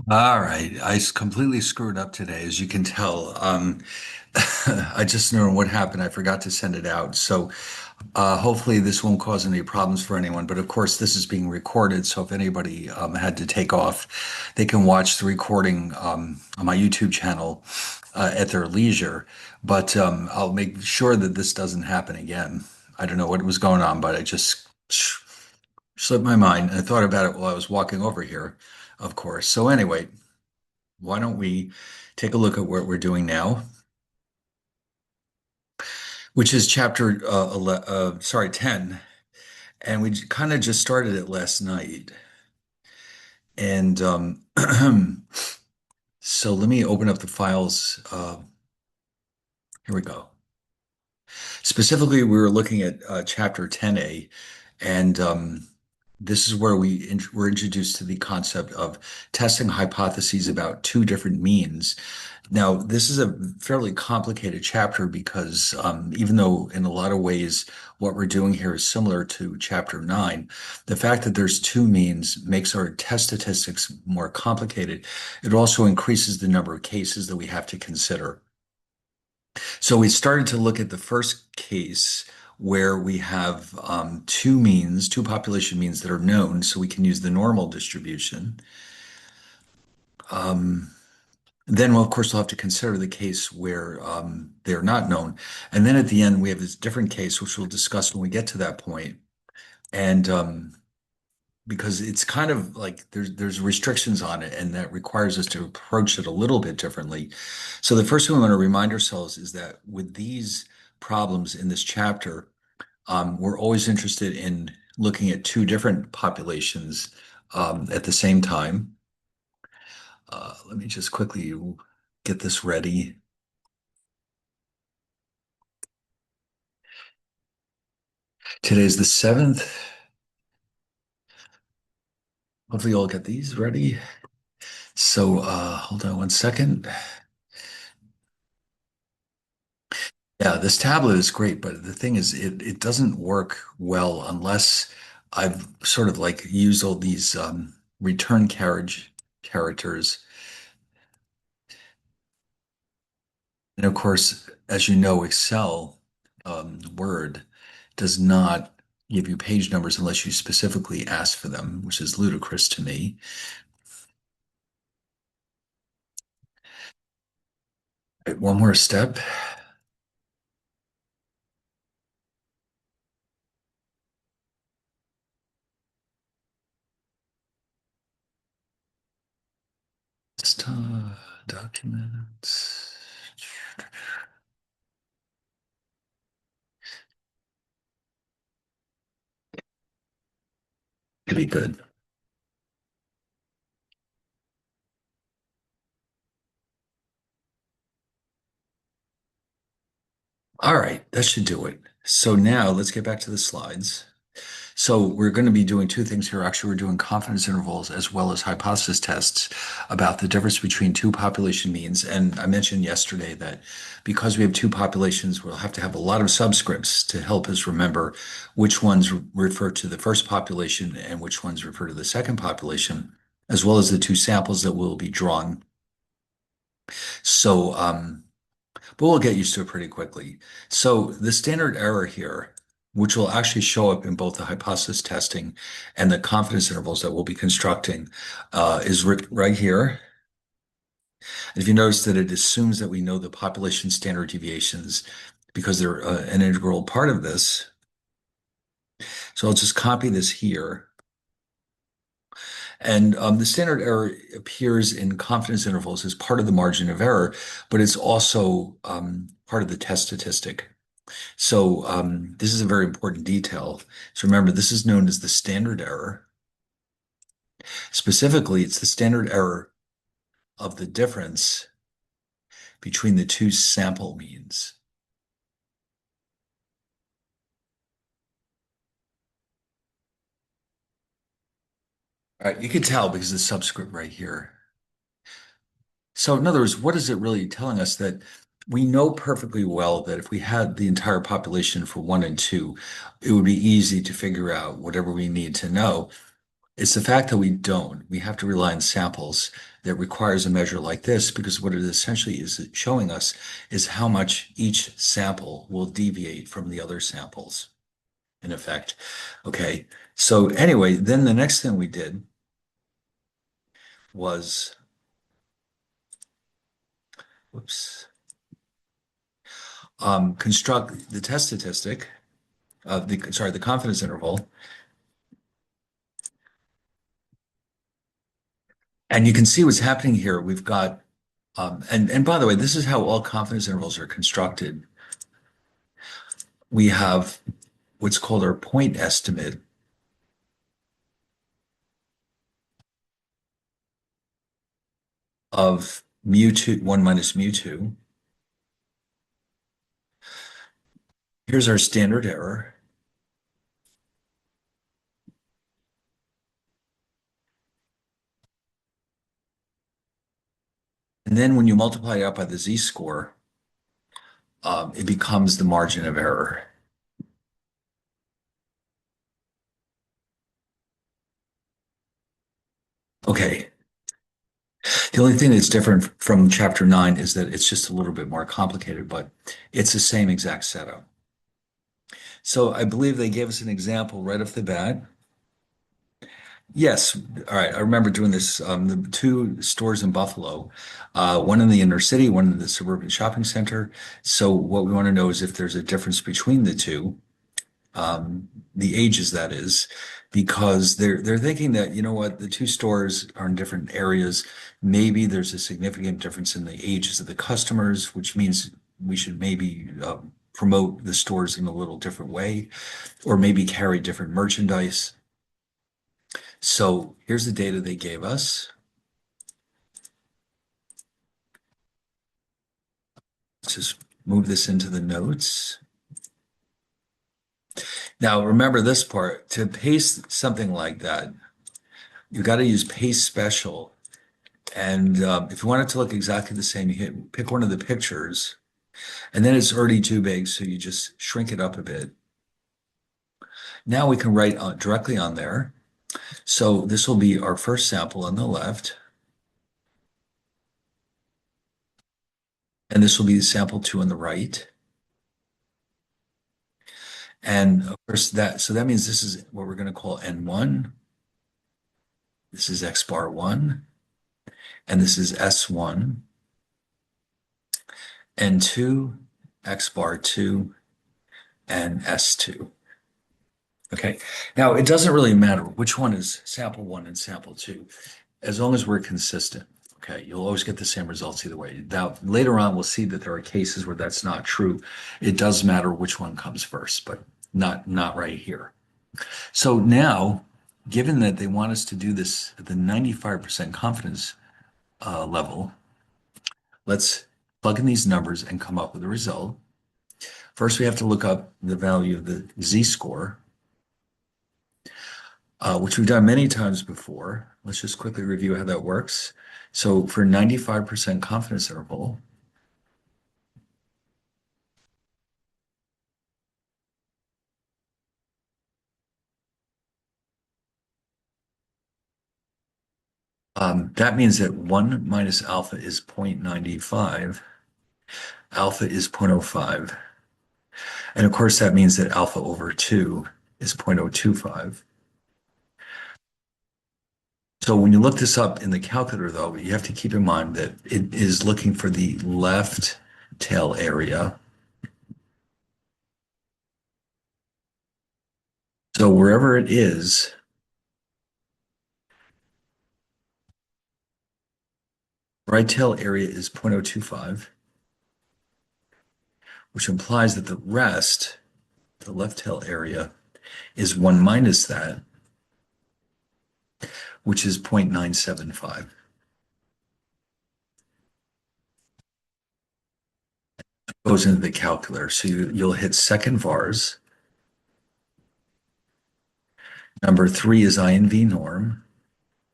All right, completely screwed up today, as you can tell. I just know what happened. I forgot to send it out. So hopefully this won't cause any problems for anyone. But of course, this is being recorded. So if anybody had to take off, they can watch the recording on my YouTube channel at their leisure. But I'll make sure that this doesn't happen again. I don't know what was going on, but I just slipped my mind. I thought about it while I was walking over here, of course. So anyway. Why don't we take a look at what we're doing now, which is chapter 10. And we kind of just started it last night. And so let me open up the files. Here we go. Specifically, we were looking at chapter 10A, and this is where we're introduced to the concept of testing hypotheses about two different means. Now, this is a fairly complicated chapter because even though in a lot of ways what we're doing here is similar to chapter 9, the fact that there's two means makes our test statistics more complicated. It also increases the number of cases that we have to consider. So we started to look at the first case where we have two population means that are known, so we can use the normal distribution. Um, then, well, of course, we'll have to consider the case where they're not known. And then at the end, we have this different case, which we'll discuss when we get to that point. And because it's kind of like there's restrictions on it, and that requires us to approach it a little bit differently. So the first thing we want to remind ourselves is that with these problems in this chapter, we're always interested in looking at two different populations at the same time. Let me just quickly get this ready. Today's the 7th. Hopefully you'll get these ready. So hold on one second. Yeah, this tablet is great, but the thing is, it doesn't work well unless I've sort of like used all these return carriage characters. And of course, as you know, Excel, Word does not give you page numbers unless you specifically ask for them, which is ludicrous to me. Right, one more step. Documents. Could be good. All right, that should do it. So now let's get back to the slides. So we're going to be doing two things here. Actually, we're doing confidence intervals as well as hypothesis tests about the difference between two population means. And I mentioned yesterday that because we have two populations, we'll have to have a lot of subscripts to help us remember which ones refer to the first population and which ones refer to the second population, as well as the two samples that will be drawn. So, but we'll get used to it pretty quickly. So the standard error here, which will actually show up in both the hypothesis testing and the confidence intervals that we'll be constructing, is right here. And if you notice that it assumes that we know the population standard deviations because they're an integral part of this. So I'll just copy this here. And the standard error appears in confidence intervals as part of the margin of error, but it's also part of the test statistic. So this is a very important detail. So remember, this is known as the standard error. Specifically, it's the standard error of the difference between the two sample means. All right, you can tell because the subscript right here. So in other words, what is it really telling us? That we know perfectly well that if we had the entire population for 1 and 2, it would be easy to figure out whatever we need to know. It's the fact that we don't. We have to rely on samples that requires a measure like this because what it essentially is showing us is how much each sample will deviate from the other samples, in effect. Okay. So anyway, then the next thing we did was, whoops, construct the test statistic of the confidence interval. And you can see what's happening here. We've got, and by the way, this is how all confidence intervals are constructed. We have what's called our point estimate of mu two, one minus mu two. Here's our standard error. And then when you multiply it out by the z-score, it becomes the margin of error. Okay. The only thing that's different from chapter 9 is that it's just a little bit more complicated, but it's the same exact setup. So I believe they gave us an example right off the bat. Yes. All right. I remember doing this. The two stores in Buffalo, one in the inner city, one in the suburban shopping center. So what we want to know is if there's a difference between the two, the ages that is, because they're thinking that, you know what, the two stores are in different areas. Maybe there's a significant difference in the ages of the customers, which means we should maybe promote the stores in a little different way, or maybe carry different merchandise. So here's the data they gave us. Let's just move this into the notes. Now, remember this part, to paste something like that, you got to use paste special. And if you want it to look exactly the same, pick one of the pictures, and then it's already too big, so you just shrink it up a bit. Now we can write directly on there. So this will be our first sample on the left, and this will be sample two on the right. And of course so that means this is what we're going to call N1. This is X bar 1, and this is S1, N2, X bar 2, and S2. Okay. Now, it doesn't really matter which one is sample 1 and sample 2, as long as we're consistent. Okay. You'll always get the same results either way. Now, later on, we'll see that there are cases where that's not true. It does matter which one comes first, but not right here. So now, given that they want us to do this at the 95% confidence level, let's plug in these numbers and come up with a result. First, we have to look up the value of the z-score, which we've done many times before. Let's just quickly review how that works. So for 95% confidence interval, that means that 1 minus alpha is 0.95, alpha is 0.05. And of course, that means that alpha over 2 is 0.025. So when you look this up in the calculator, though, you have to keep in mind that it is looking for the left tail area. So wherever it is, right tail area is 0.025, which implies that the rest, the left tail area, is 1 minus that, which is 0.975. Goes into the calculator. So you'll hit second vars. Number 3 is INV norm,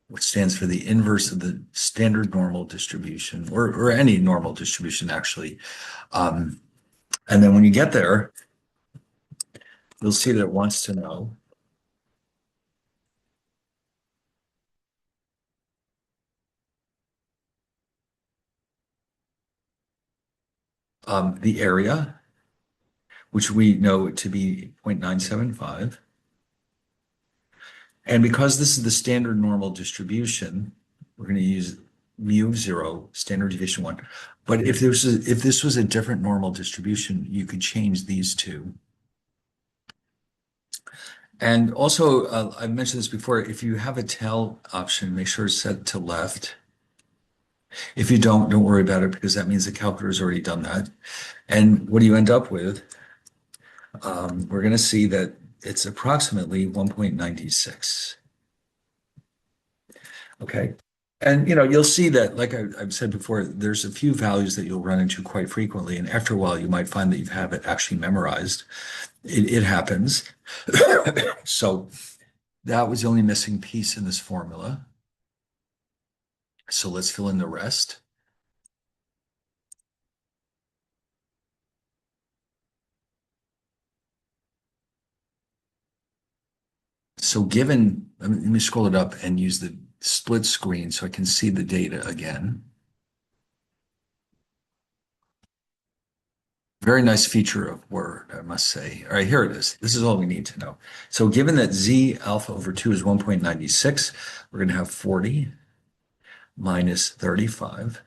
which stands for the inverse of the standard normal distribution, or any normal distribution, actually. And then when you get there, you'll see that it wants to know the area, which we know to be 0.975. And because this is the standard normal distribution, we're going to use mu of zero, standard deviation one. But if this was a different normal distribution, you could change these two. And also, I've mentioned this before, if you have a tail option, make sure it's set to left. If you don't worry about it because that means the calculator's already done that. And what do you end up with? We're going to see that it's approximately 1.96. Okay. And you'll see that, like I've said before, there's a few values that you'll run into quite frequently. And after a while, you might find that you have it actually memorized. It happens. So that was the only missing piece in this formula. So let's fill in the rest. So let me scroll it up and use the split screen so I can see the data again. Very nice feature of Word, I must say. All right, here it is. This is all we need to know. So given that Z alpha over 2 is 1.96, we're going to have 40 minus 35.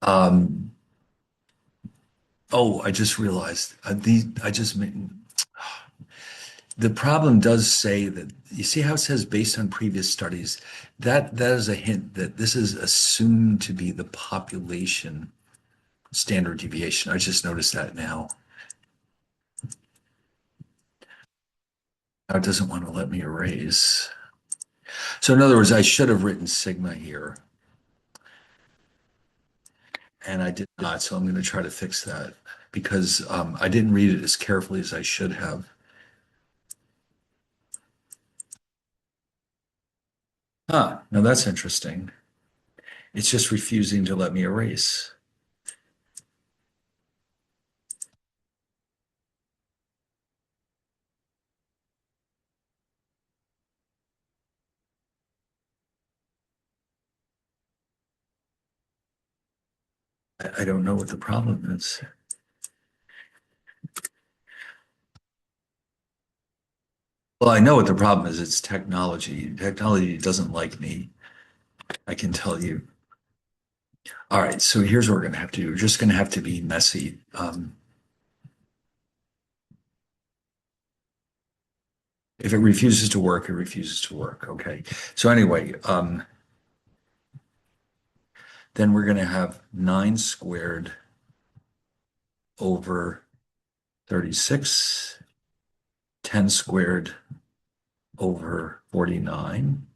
Um, oh, I just realized the problem does say that you see how it says based on previous studies, that is a hint that this is assumed to be the population standard deviation. I just noticed that now. Now it doesn't want to let me erase. So in other words, I should have written sigma here, and I did not. So I'm going to try to fix that because I didn't read it as carefully as I should have. Now that's interesting. It's just refusing to let me erase. I don't know what the problem is. Well, I know what the problem is. It's technology. Technology doesn't like me. I can tell you. All right, so here's what we're going to have to do. We're just going to have to be messy. If it refuses to work, it refuses to work. Okay. So anyway, then we're going to have 9 squared over 36, 10 squared over 49.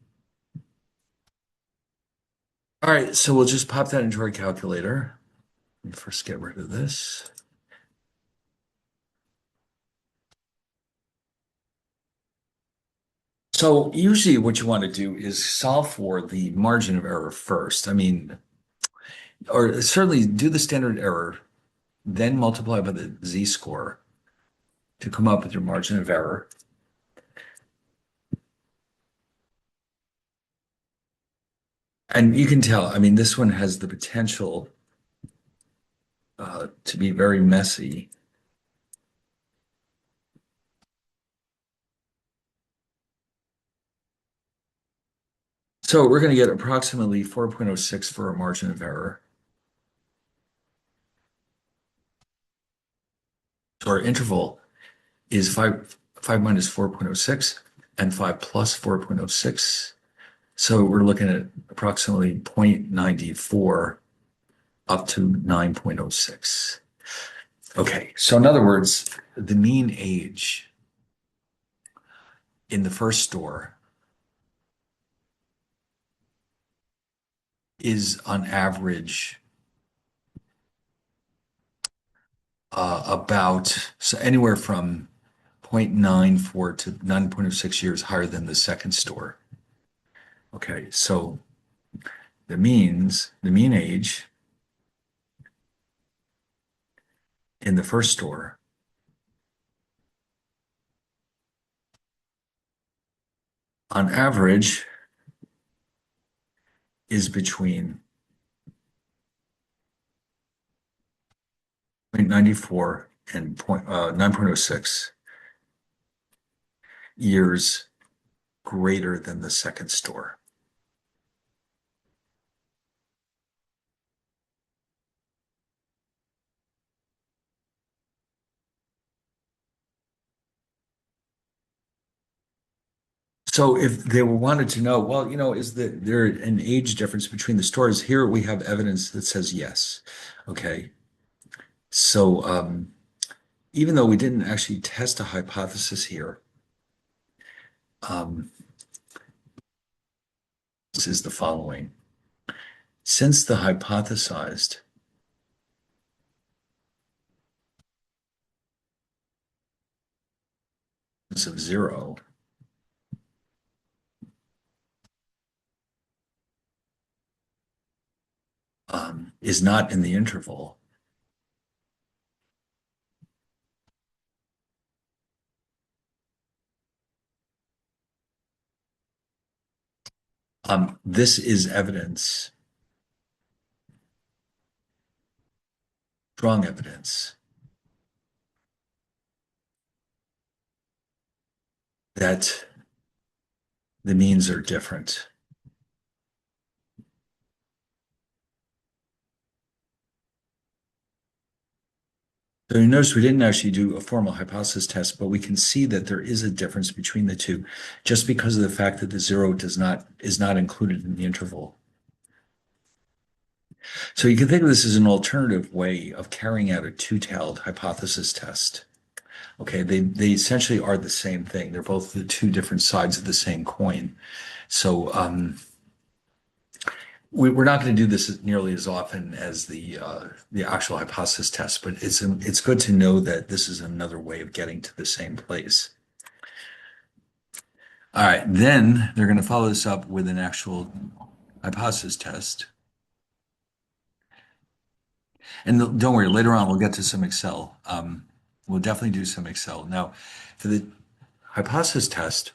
All right, so we'll just pop that into our calculator. Let me first get rid of this. So usually what you want to do is solve for the margin of error first. I mean, or certainly do the standard error, then multiply by the z-score to come up with your margin of error. And you can tell, I mean, this one has the potential to be very messy. So we're going to get approximately 4.06 for a margin of error. So our interval is 5 minus 4.06 and 5 plus 4.06. So we're looking at approximately 0.94 up to 9.06. Okay, so in other words, the mean age in the first store is on average about so anywhere from 0.94 to 9.06 years higher than the second store. Okay, so the mean age in the first store on average is between 0.94 and 9.06 years greater than the second store. So if they wanted to know, well, is there an age difference between the stores? Here we have evidence that says yes. Okay. So even though we didn't actually test a hypothesis here, um, this is the following. Since the hypothesized is of zero, is not in the interval, this is evidence, strong evidence, that the means are different. So you notice we didn't actually do a formal hypothesis test, but we can see that there is a difference between the two just because of the fact that the zero is not included in the interval. So you can think of this as an alternative way of carrying out a two-tailed hypothesis test. Okay, they essentially are the same thing. They're both the two different sides of the same coin. So we're not going to do this nearly as often as the actual hypothesis test, but it's good to know that this is another way of getting to the same place. All right, then they're going to follow this up with an actual hypothesis test. And don't worry, later on we'll get to some Excel. We'll definitely do some Excel. Now, for the hypothesis test,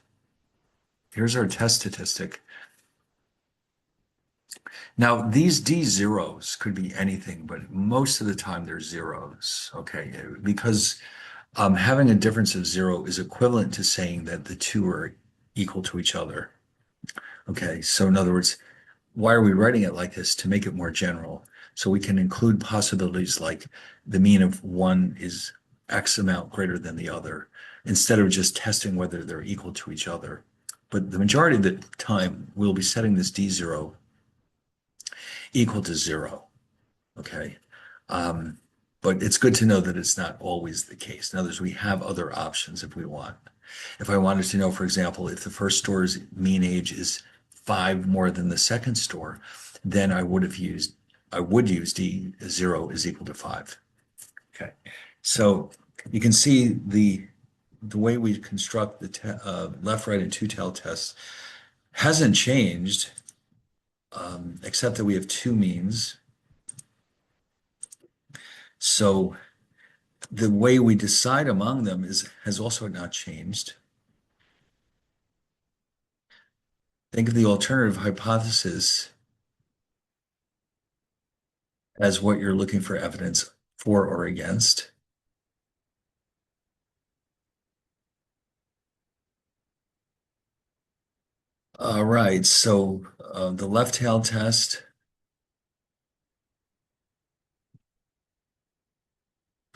here's our test statistic. Now, these D zeros could be anything, but most of the time they're zeros, okay? Because having a difference of zero is equivalent to saying that the two are equal to each other. Okay, so in other words, why are we writing it like this? To make it more general. So we can include possibilities like the mean of one is X amount greater than the other, instead of just testing whether they're equal to each other. But the majority of the time, we'll be setting this D zero equal to zero. Okay. Um, but it's good to know that it's not always the case. In other words, we have other options if we want. If I wanted to know, for example, if the first store's mean age is 5 more than the second store, then I would use D zero is equal to 5. Okay. So you can see the way we construct the left, right, and two-tailed tests hasn't changed, except that we have two means. So the way we decide among them has also not changed. Think of the alternative hypothesis as what you're looking for evidence for or against. All right, so the left-tailed test,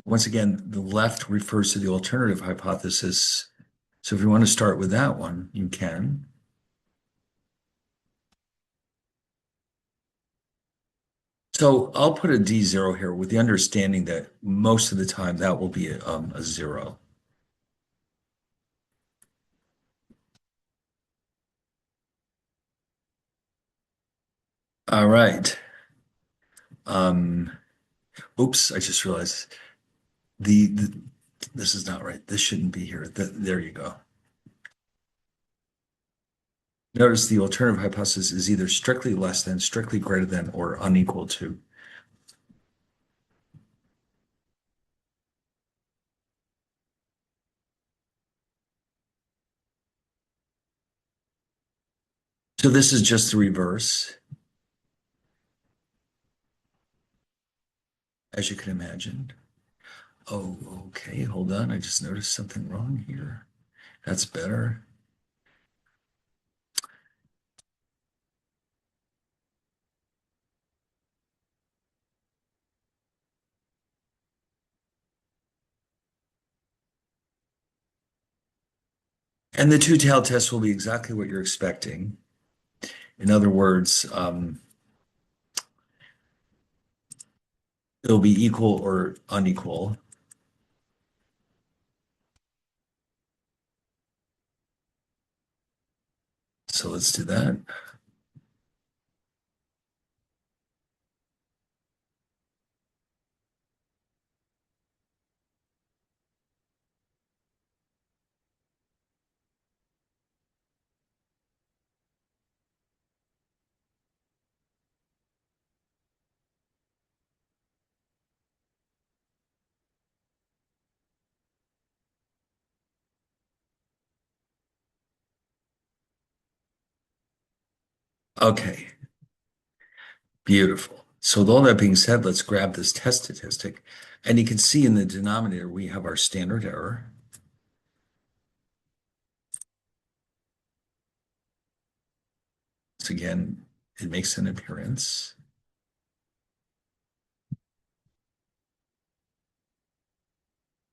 once again, the left refers to the alternative hypothesis. So if you want to start with that one, you can. So I'll put a D zero here with the understanding that most of the time that will be a zero. All right. Um, oops, I just realized the this is not right. This shouldn't be here. There you go. Notice the alternative hypothesis is either strictly less than, strictly greater than, or unequal to. So this is just the reverse. as you can imagine. Oh, okay, hold on. I just noticed something wrong here. That's better. And the two-tailed test will be exactly what you're expecting. In other words, it'll be equal or unequal. So let's do that. Okay, beautiful. So with all that being said, let's grab this test statistic. And you can see in the denominator, we have our standard error. So again, it makes an appearance.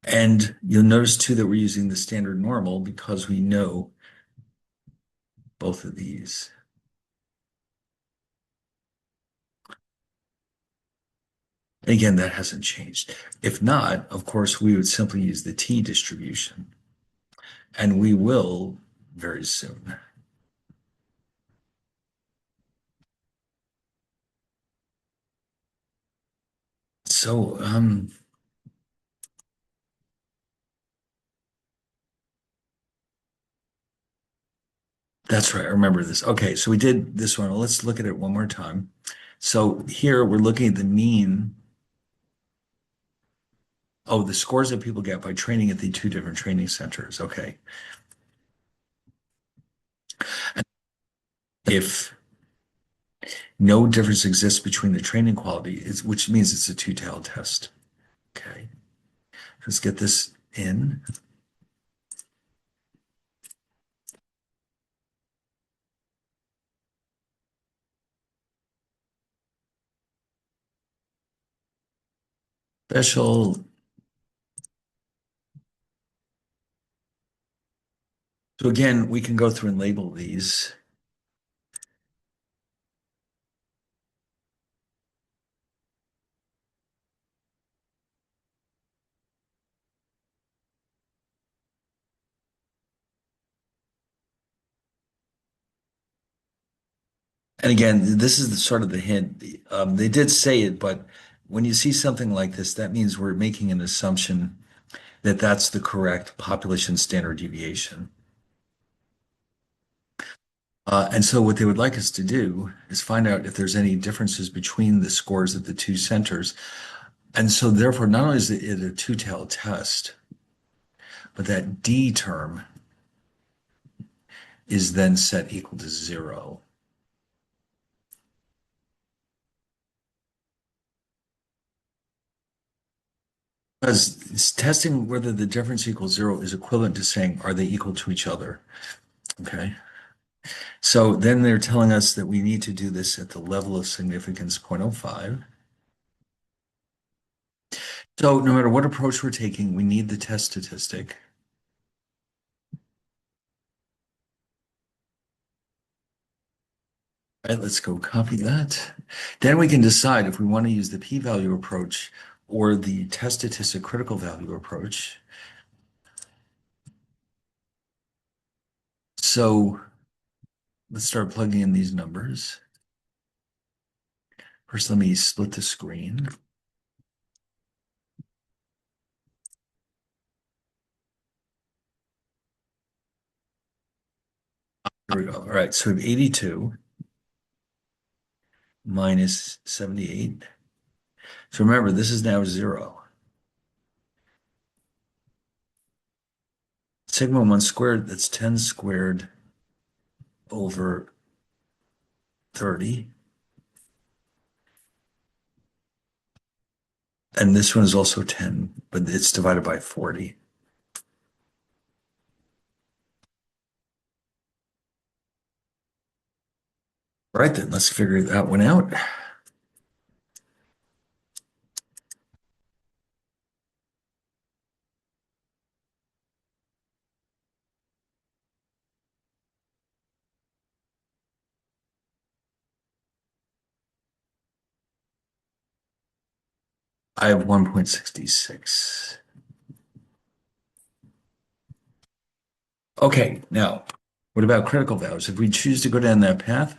And you'll notice too that we're using the standard normal because we know both of these. And again, that hasn't changed. If not, of course, we would simply use the t distribution. And we will very soon. So, that's right. I remember this. Okay, so we did this one. Let's look at it one more time. So here we're looking at the mean. Oh, the scores that people get by training at the two different training centers. Okay. And if no difference exists between the training quality, which means it's a two-tailed test. Okay. Let's get this in. Special. So again, we can go through and label these. And again, this is the sort of the hint. They did say it, but when you see something like this, that means we're making an assumption that that's the correct population standard deviation. And so what they would like us to do is find out if there's any differences between the scores at the two centers. And so therefore, not only is it a two-tailed test, but that D term is then set equal to 0. Because it's testing whether the difference equals 0 is equivalent to saying, are they equal to each other? Okay. So then they're telling us that we need to do this at the level of significance 0.05. So no matter what approach we're taking, we need the test statistic. All right, let's go copy that. Then we can decide if we want to use the p-value approach or the test statistic critical value approach. So let's start plugging in these numbers. First, let me split the screen. Here we go. All right, so we have 82 minus 78. So remember, this is now 0. Sigma 1 squared, that's 10 squared over 30. And this one is also 10, but it's divided by 40. All right, then let's figure that one out. I have 1.66. Okay, now, what about critical values? If we choose to go down that path,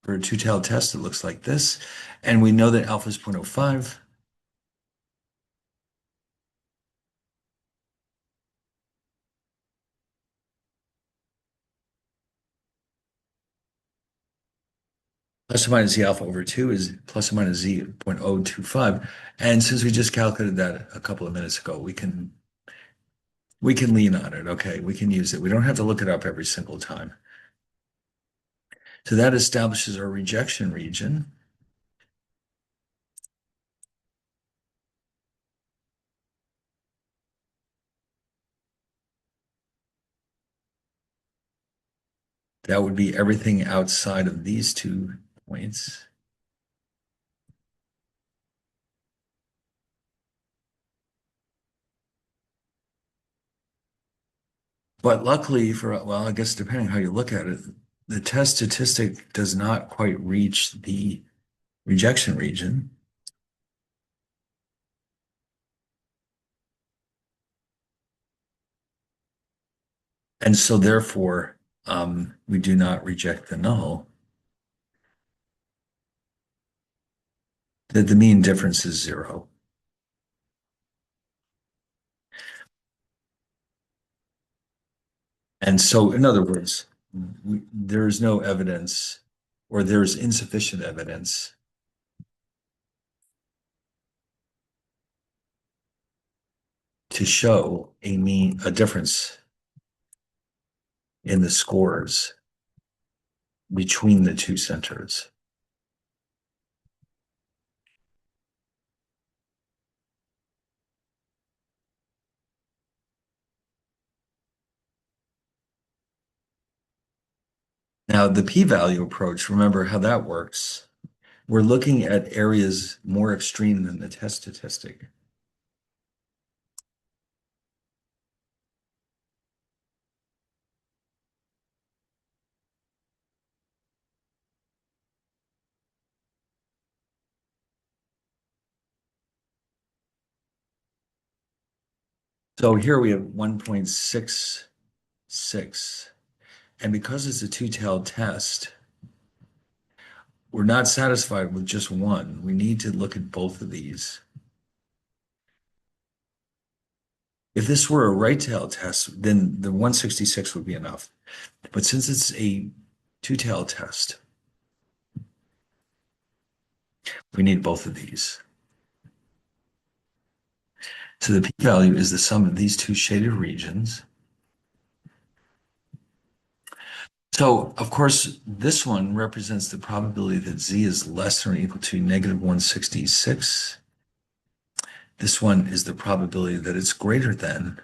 for a two-tailed test, it looks like this. And we know that alpha is 0.05. Plus or minus z alpha over 2 is plus or minus z 0.025. And since we just calculated that a couple of minutes ago, we can lean on it. Okay, we can use it. We don't have to look it up every single time. So that establishes our rejection region. That would be everything outside of these 2 points. But luckily well, I guess depending how you look at it, the test statistic does not quite reach the rejection region. And so therefore, we do not reject the null. That the mean difference is 0. And so, in other words, there's no evidence or there's insufficient evidence to show a difference in the scores between the two centers. Now, the p-value approach, remember how that works. We're looking at areas more extreme than the test statistic. So here we have 1.66. And because it's a two-tailed test, we're not satisfied with just one. We need to look at both of these. If this were a right-tailed test, then the 166 would be enough. But since it's a two-tailed test, we need both of these. So the p-value is the sum of these two shaded regions. So, of course, this one represents the probability that z is less than or equal to negative 166. This one is the probability that it's greater than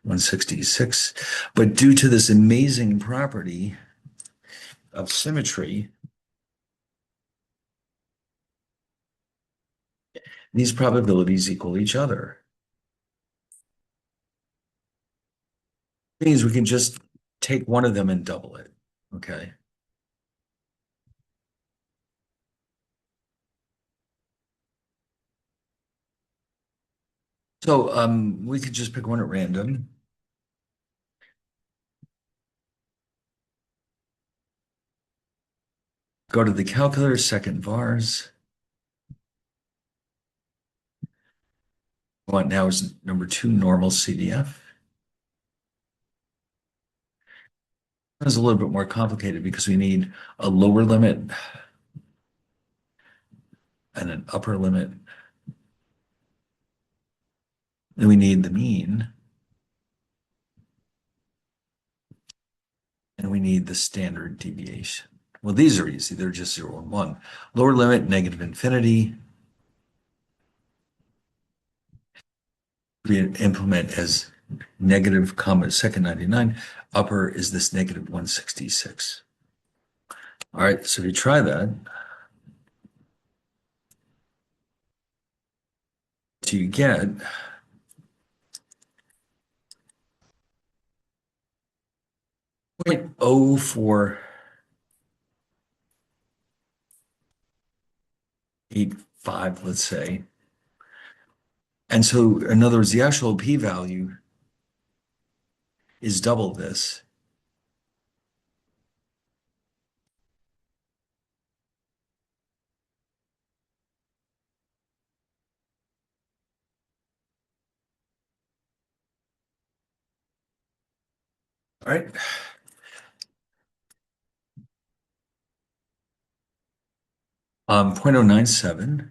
166. But due to this amazing property of symmetry, these probabilities equal each other. It means we can just take one of them and double it, okay? So we could just pick one at random. Go to the calculator, second vars. What now is number 2, normal CDF. It's a little bit more complicated because we need a lower limit and an upper limit. Then we need the mean. And we need the standard deviation. Well, these are easy. They're just 0 and 1. Lower limit, negative infinity. We implement as negative comma second 99. Upper is this negative 166. All right, so if you try that, do you get 0.0485, let's say. And so, in other words, the actual p-value is double this. All right. 0.097.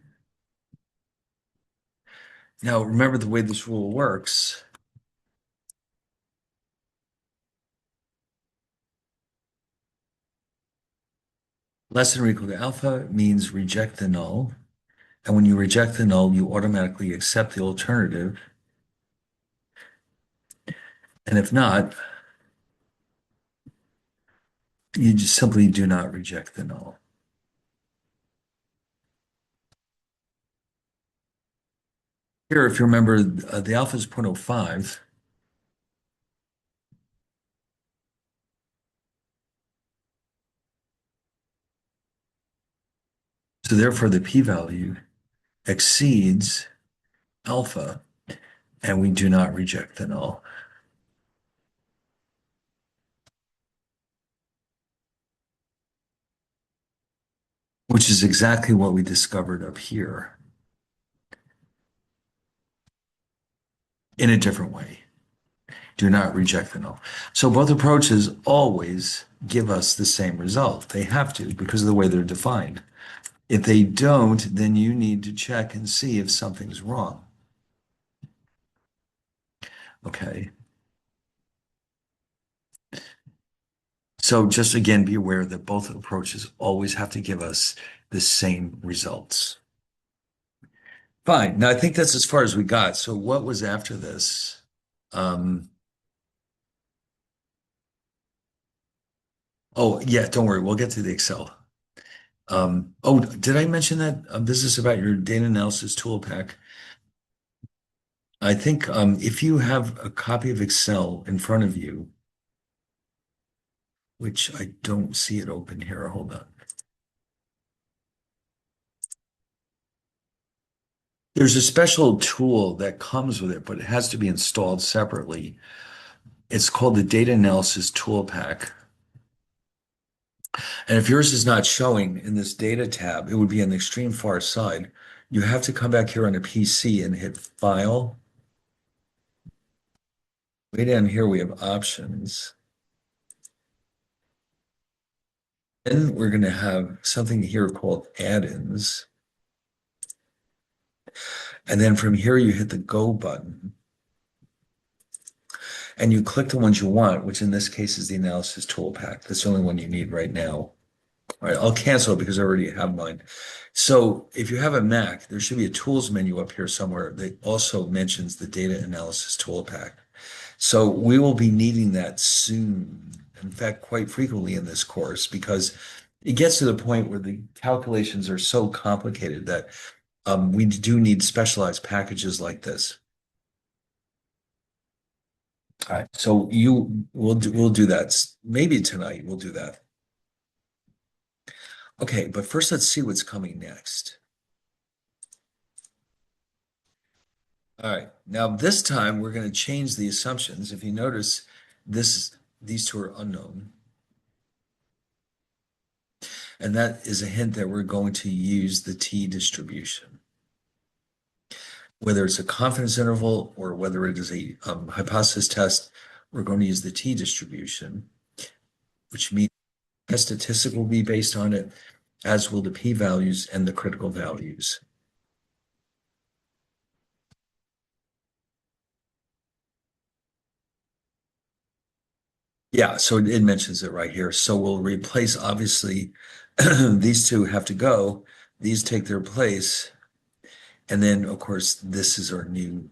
Now, remember the way this rule works. Less than or equal to alpha means reject the null. And when you reject the null, you automatically accept the alternative. And if not, you just simply do not reject the null. Here, if you remember, the alpha is 0.05. So therefore, the p-value exceeds alpha, and we do not reject the null, which is exactly what we discovered up here in a different way. Do not reject the null. So both approaches always give us the same result. They have to because of the way they're defined. If they don't, then you need to check and see if something's wrong. Okay. So just again, be aware that both approaches always have to give us the same results. Fine. Now I think that's as far as we got. So what was after this? Um, oh yeah, don't worry. We'll get to the Excel. Oh, did I mention that this is about your data analysis tool pack? I think if you have a copy of Excel in front of you, which I don't see it open here, hold on. There's a special tool that comes with it, but it has to be installed separately. It's called the Data Analysis Tool Pack. And if yours is not showing in this data tab, it would be on the extreme far side. You have to come back here on a PC and hit File. Way down here, we have options. Then we're going to have something here called add-ins. And then from here, you hit the Go button. And you click the ones you want, which in this case is the Analysis Tool Pack. That's the only one you need right now. All right, I'll cancel it because I already have mine. So if you have a Mac, there should be a Tools menu up here somewhere that also mentions the Data Analysis Tool Pack. So we will be needing that soon. In fact, quite frequently in this course, because it gets to the point where the calculations are so complicated that we do need specialized packages like this. All right, so we'll do that. Maybe tonight we'll do that. Okay, but first let's see what's coming next. All right, now this time we're going to change the assumptions. If you notice, these two are unknown. And that is a hint that we're going to use the t distribution. Whether it's a confidence interval or whether it is a hypothesis test, we're going to use the t distribution, which means the statistic will be based on it, as will the p-values and the critical values. Yeah, so it mentions it right here. So we'll replace, obviously, these two have to go. These take their place. And then, of course, this is our new,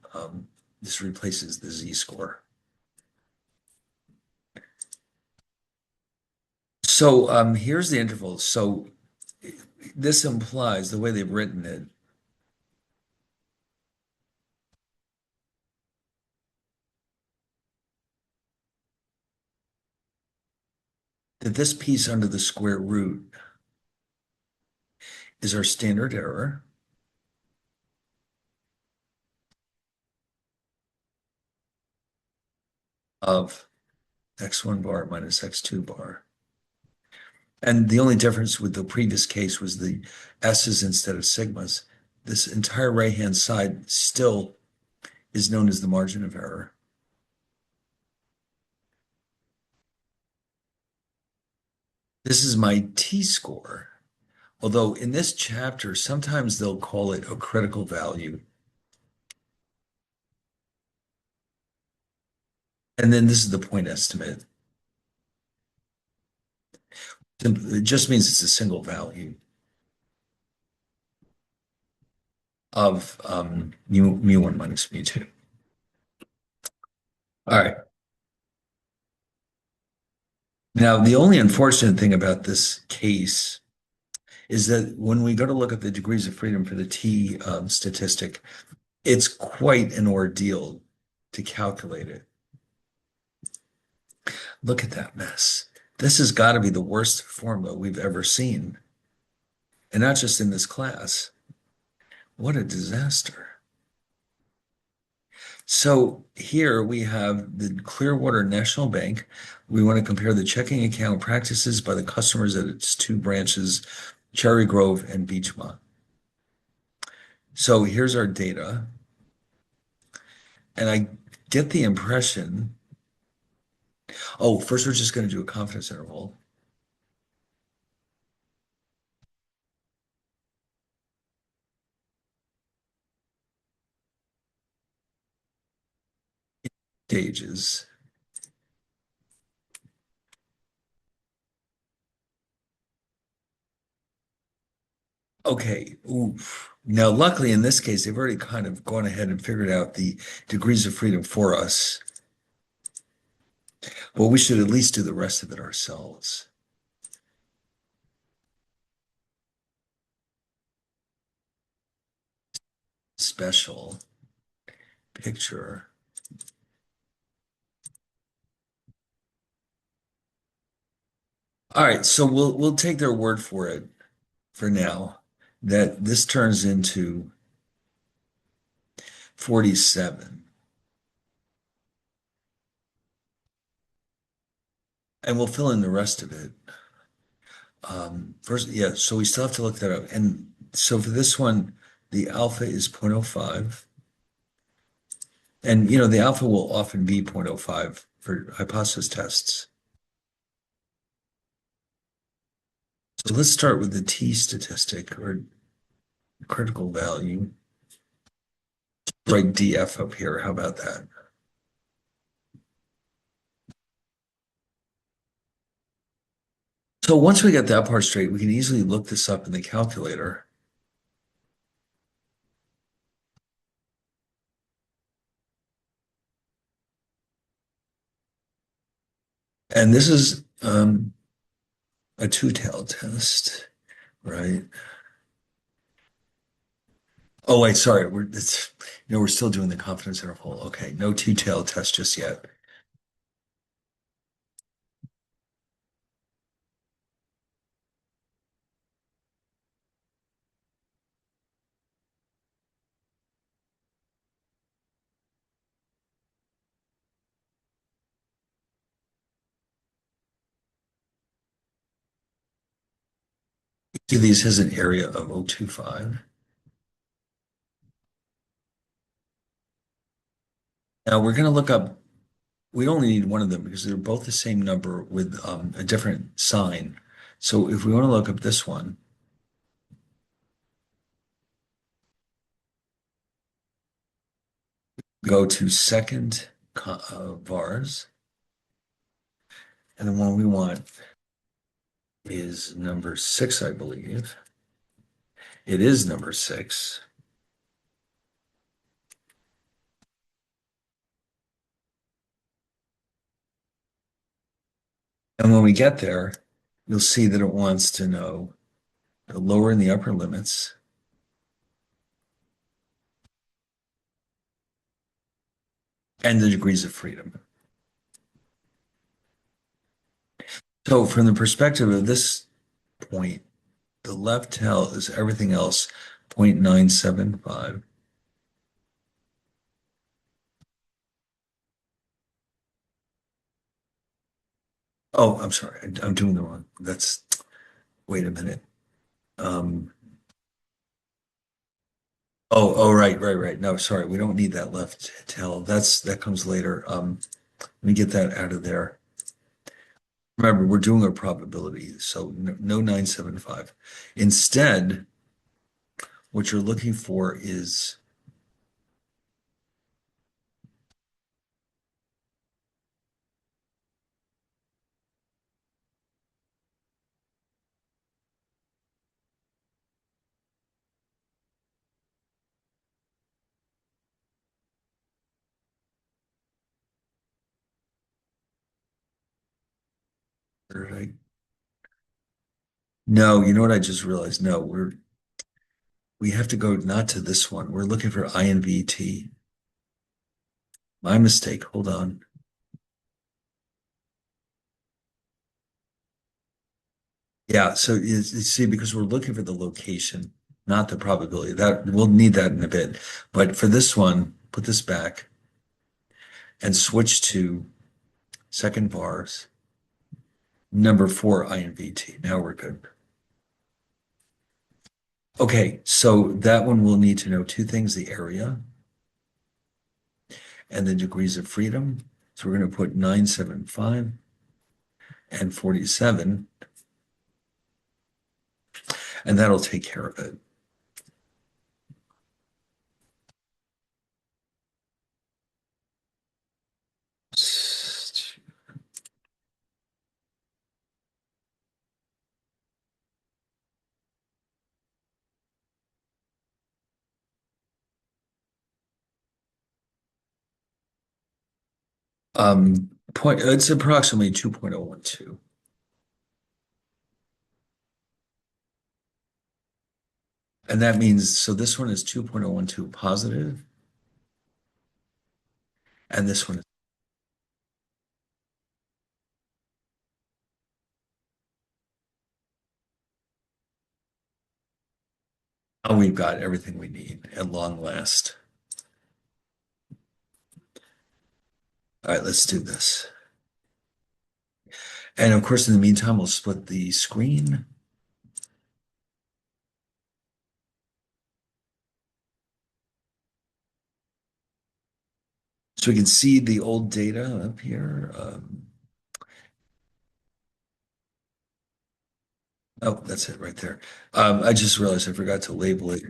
this replaces the z-score. So here's the interval. So this implies the way they've written it, that this piece under the square root is our standard error of x1 bar minus x2 bar. And the only difference with the previous case was the s's instead of sigmas. This entire right-hand side still is known as the margin of error. This is my t-score. Although in this chapter, sometimes they'll call it a critical value. And then this is the point estimate. It just means it's a single value of mu1 minus mu2. All right. Now, the only unfortunate thing about this case is that when we go to look at the degrees of freedom for the t statistic, it's quite an ordeal to calculate it. Look at that mess. This has got to be the worst formula we've ever seen, and not just in this class. What a disaster. So here we have the Clearwater National Bank. We want to compare the checking account practices by the customers at its two branches, Cherry Grove and Beachmont. So here's our data. And I get the impression, oh, first we're just going to do a confidence interval. Stages. Okay. Oof. Now, luckily in this case, they've already kind of gone ahead and figured out the degrees of freedom for us. But we should at least do the rest of it ourselves. Special picture. All right, so we'll take their word for it for now that this turns into 47. And we'll fill in the rest of it. First, yeah, so we still have to look that up. And so for this one, the alpha is 0.05. And the alpha will often be 0.05 for hypothesis tests. So let's start with the t statistic or critical value. Write DF up here. How about that? So once we get that part straight, we can easily look this up in the calculator. And this is a two-tailed test, right? Oh wait, sorry, we're still doing the confidence interval. Okay, no two-tailed test just yet. Each of these has an area of 0.25. Now we're going to look up, we only need one of them because they're both the same number with a different sign. So if we want to look up this one, go to second vars. And the one we want is number six, I believe. It is number six. And when we get there, you'll see that it wants to know the lower and the upper limits and the degrees of freedom. So from the perspective of this point, the left tail is everything else, 0.975. Oh, I'm sorry. I'm doing the wrong. Wait a minute. Um, right. No, sorry. We don't need that left tail. That comes later. Let me get that out of there. Remember, we're doing a probability, so no 975. Instead, what you're looking for is, right? No, you know what I just realized? No, we have to go not to this one. We're looking for INVT. My mistake. Hold on. Yeah, so you see, because we're looking for the location, not the probability. That we'll need that in a bit. But for this one, put this back and switch to second bars, number four INVT. Now we're good. Okay, so that one will need to know two things, the area and the degrees of freedom. So we're going to put 975 and 47, and that'll take care of it. It's approximately 2.012. And that means, so this one is 2.012 positive, and this one is, oh, we've got everything we need at long last. All right, let's do this. And of course, in the meantime, we'll split the screen. So we can see the old data up here. Oh, that's it right there. I just realized I forgot to label it.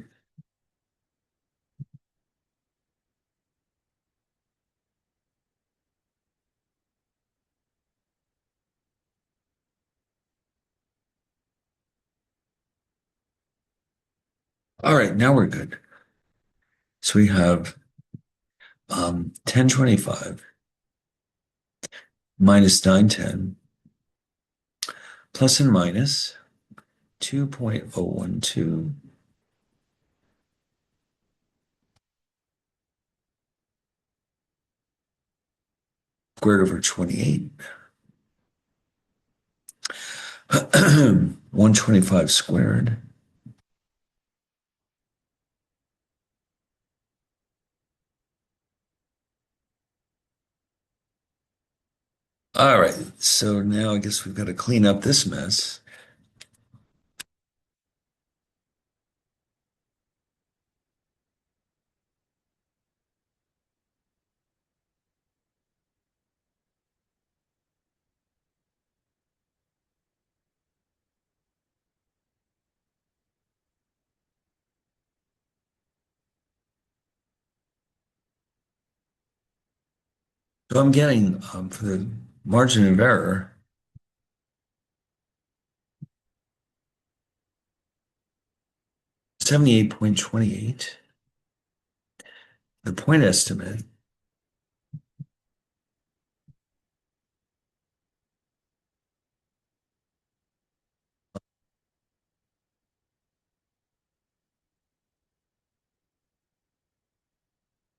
All right, now we're good. So we have 1025 minus 910 plus and minus 2.012 squared over 28. 125 squared. All right, so now I guess we've got to clean up this mess. So I'm getting, for the margin of error, 78.28. The point estimate.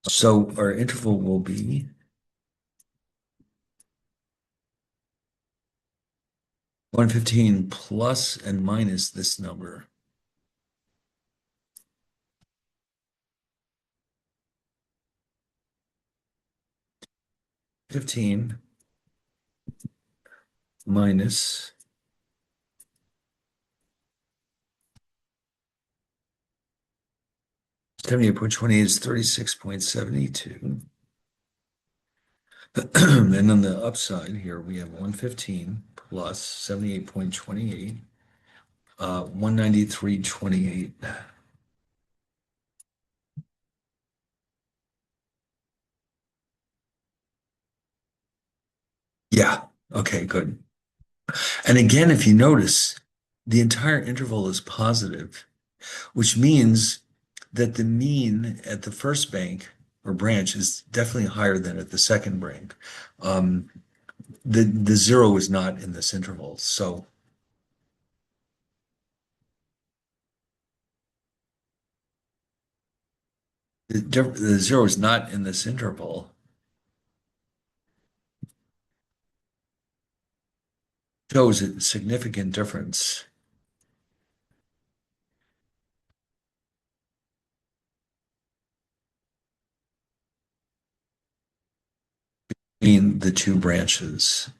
So our interval will be 115 plus and minus this number. 15 minus 78.28 is 36.72. And on the upside here, we have 115 plus 78.28, 193.28. Yeah, okay, good. And again, if you notice, the entire interval is positive, which means that the mean at the first bank or branch is definitely higher than at the second bank. Um, the zero is not in this interval. So the zero is not in this interval. Shows a significant difference between the two branches.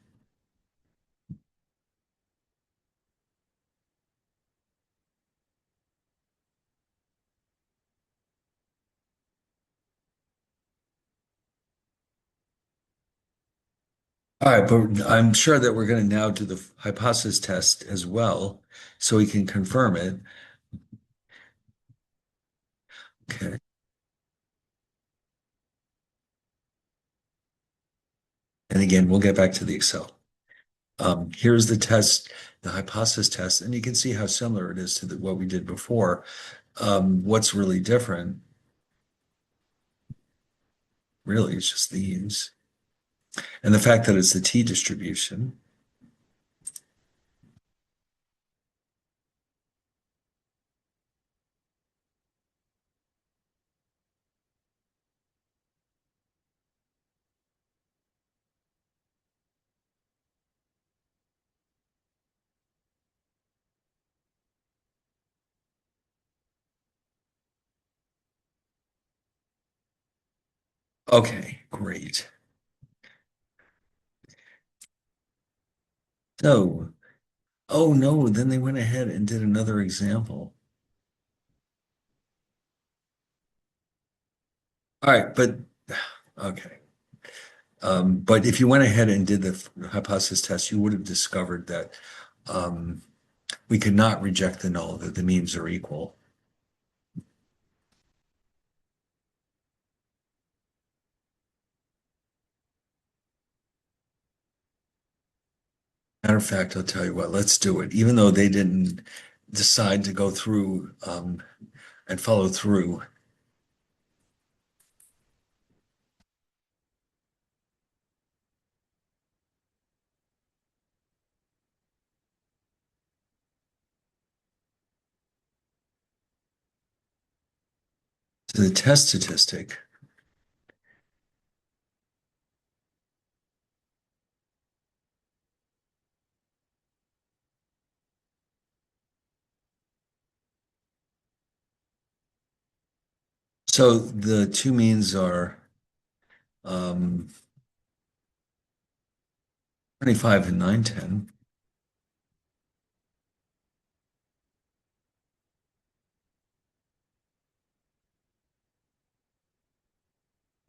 All right, but I'm sure that we're going to now do the hypothesis test as well, so we can confirm it. Okay. And again, we'll get back to the Excel. Here's the test, the hypothesis test, and you can see how similar it is to what we did before. What's really different, really, is just these. And the fact that it's the t distribution. Okay, great. So, oh no, then they went ahead and did another example. All right, but okay. But if you went ahead and did the hypothesis test, you would have discovered that um, we could not reject the null, that the means are equal. Matter of fact, I'll tell you what, let's do it. Even though they didn't decide to go through and follow through. To the test statistic. So the two means are 25 and 910.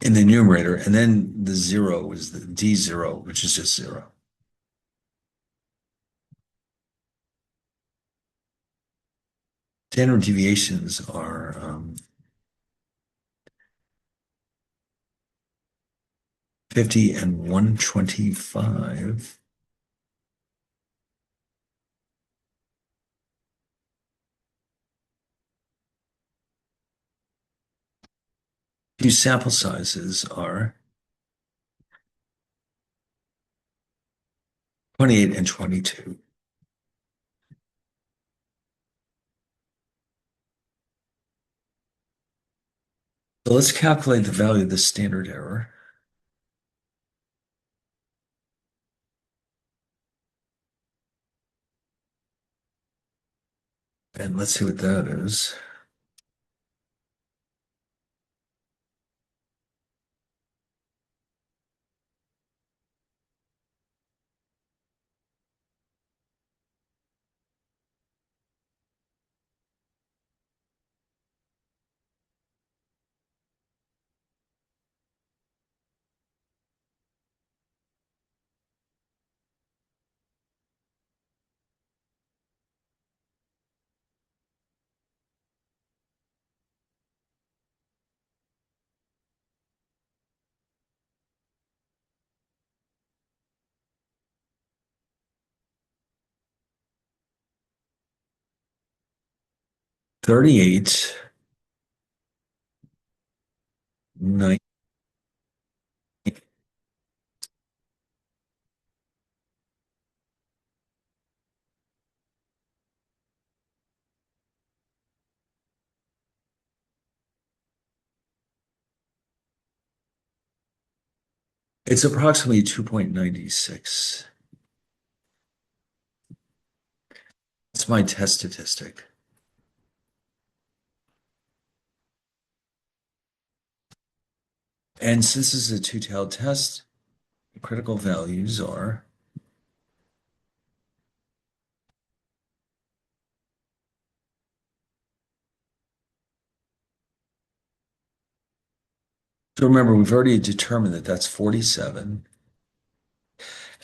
In the numerator, and then the zero is the D0, which is just zero. Standard deviations are 50 and 125. Two sample sizes are 28 and 22. So let's calculate the value of the standard error. And let's see what that is. Thirty-eight, 9. It's approximately 2.96. That's my test statistic. And since this is a two-tailed test, the critical values are, so remember, we've already determined that that's 47.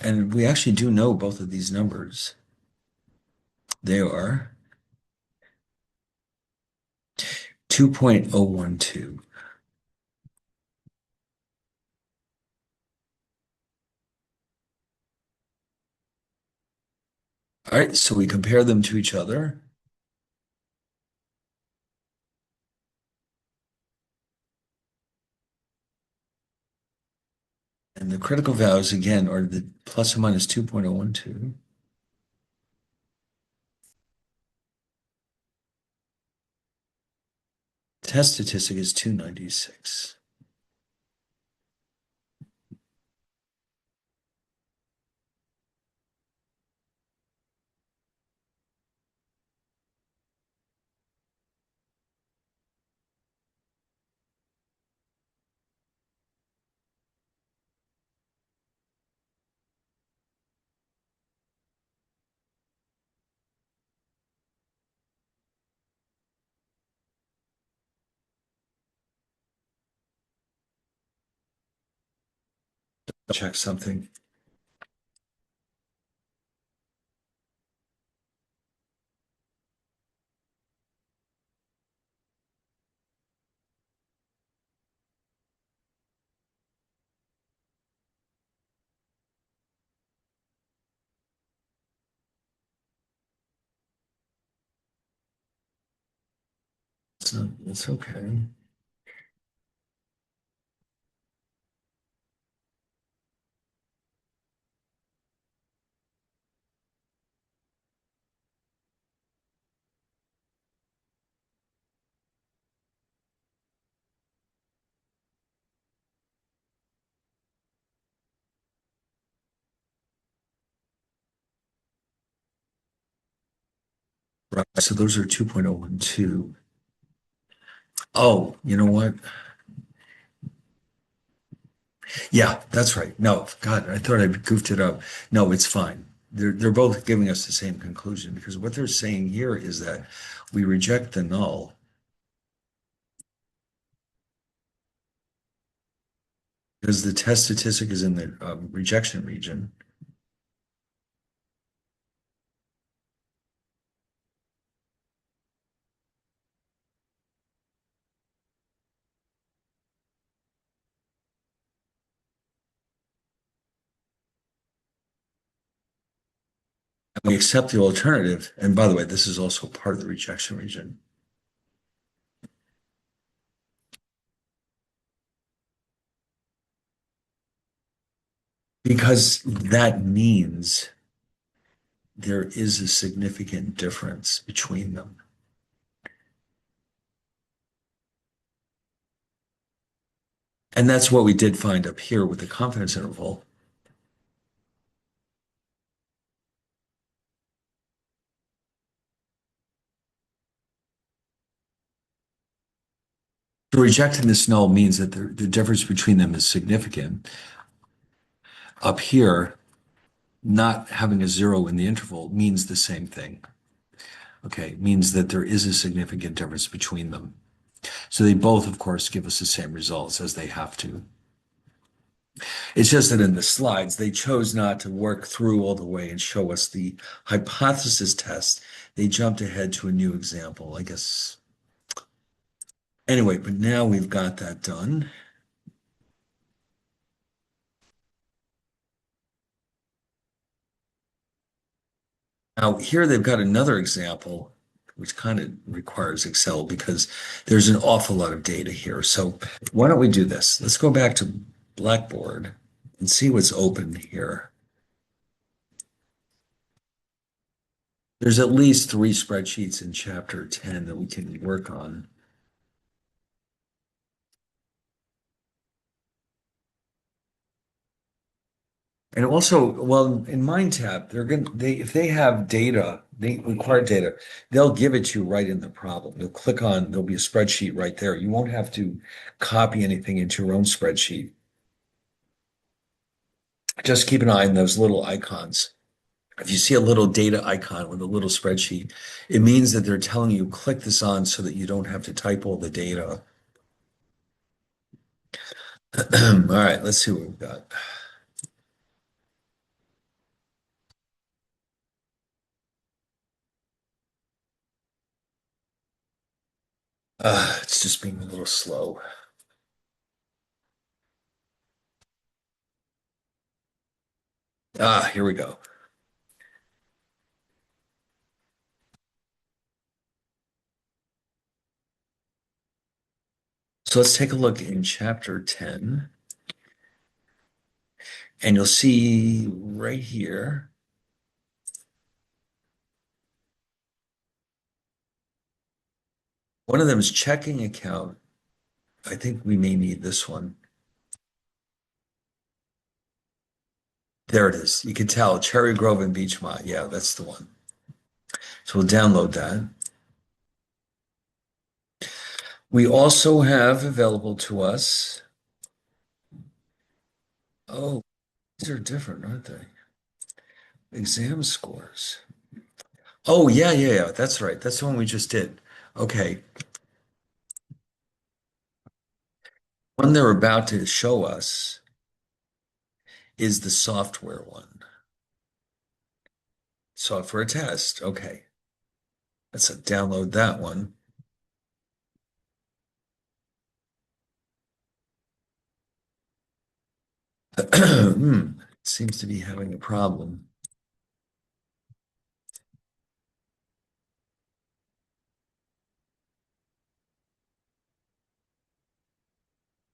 And we actually do know both of these numbers. They are 2.012. All right, so we compare them to each other. And the critical values, again, are the plus or minus 2.012. Test statistic is 296. Check something. It's okay. Right. So those are 2.012. Oh, you know what? Yeah, that's right. No, God, I thought I goofed it up. No, it's fine. They're both giving us the same conclusion because what they're saying here is that we reject the null because the test statistic is in the rejection region. And we accept the alternative. And by the way, this is also part of the rejection region. because that means there is a significant difference between them. And that's what we did find up here with the confidence interval. So rejecting this null means that the difference between them is significant. Up here, not having a zero in the interval means the same thing. Okay, means that there is a significant difference between them. So they both, of course, give us the same results as they have to. It's just that in the slides, they chose not to work through all the way and show us the hypothesis test. They jumped ahead to a new example, I guess. Anyway, but now we've got that done. Now, here they've got another example, which kind of requires Excel because there's an awful lot of data here. So why don't we do this? Let's go back to Blackboard and see what's open here. There's at least three spreadsheets in chapter 10 that we can work on. And also, well, in MindTap, they if they have data, they require data, they'll give it to you right in the problem. You'll click on, there'll be a spreadsheet right there. You won't have to copy anything into your own spreadsheet. Just keep an eye on those little icons. If you see a little data icon with a little spreadsheet, it means that they're telling you click this on so that you don't have to type all the data. All right, let's see what we've got. It's just being a little slow. Here we go. So let's take a look in chapter 10, and you'll see right here, one of them is checking account. I think we may need this one. There it is. You can tell Cherry Grove and Beachmont. Yeah, that's the one. So we'll download that. We also have available to us. Oh, these are different, aren't they? Exam scores. Oh, yeah. That's right. That's the one we just did. Okay. One they're about to show us is the software one. Software test. Okay. Let's download that one. Seems to be having a problem.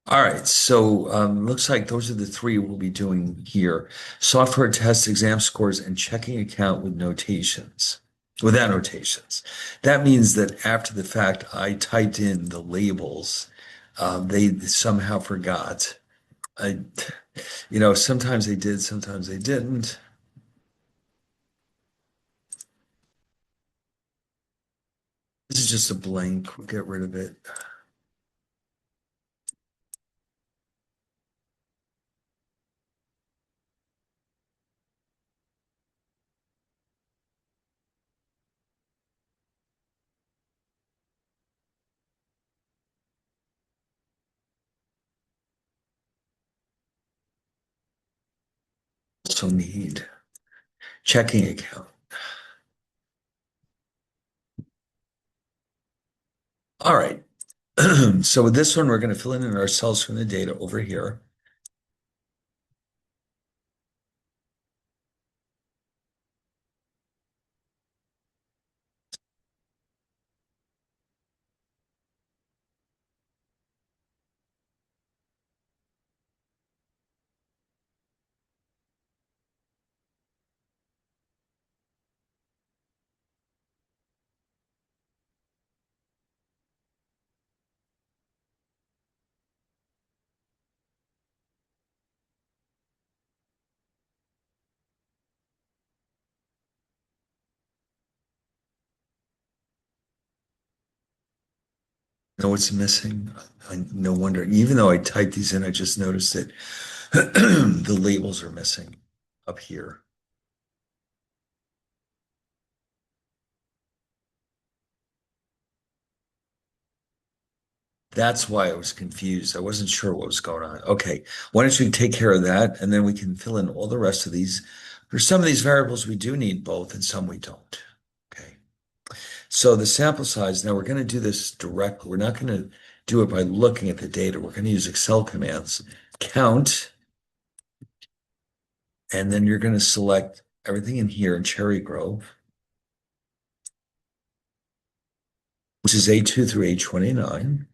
All right, so looks like those are the three we'll be doing here. Software test, exam scores, and checking account with notations, with annotations. That means that after the fact, I typed in the labels. They somehow forgot. I, sometimes they did, sometimes they didn't. This is just a blank. We'll get rid of it. Also need checking account. All right. So with this one, we're going to fill in ourselves from the data over here. Know what's missing? No wonder. Even though I typed these in, I just noticed that the labels are missing up here. That's why I was confused. I wasn't sure what was going on. Okay, why don't you take care of that, and then we can fill in all the rest of these. For some of these variables, we do need both, and some we don't. Okay. So the sample size, now we're going to do this directly. We're not going to do it by looking at the data. We're going to use Excel commands. Count, and then you're going to select everything in here in Cherry Grove, which is A2 through A29.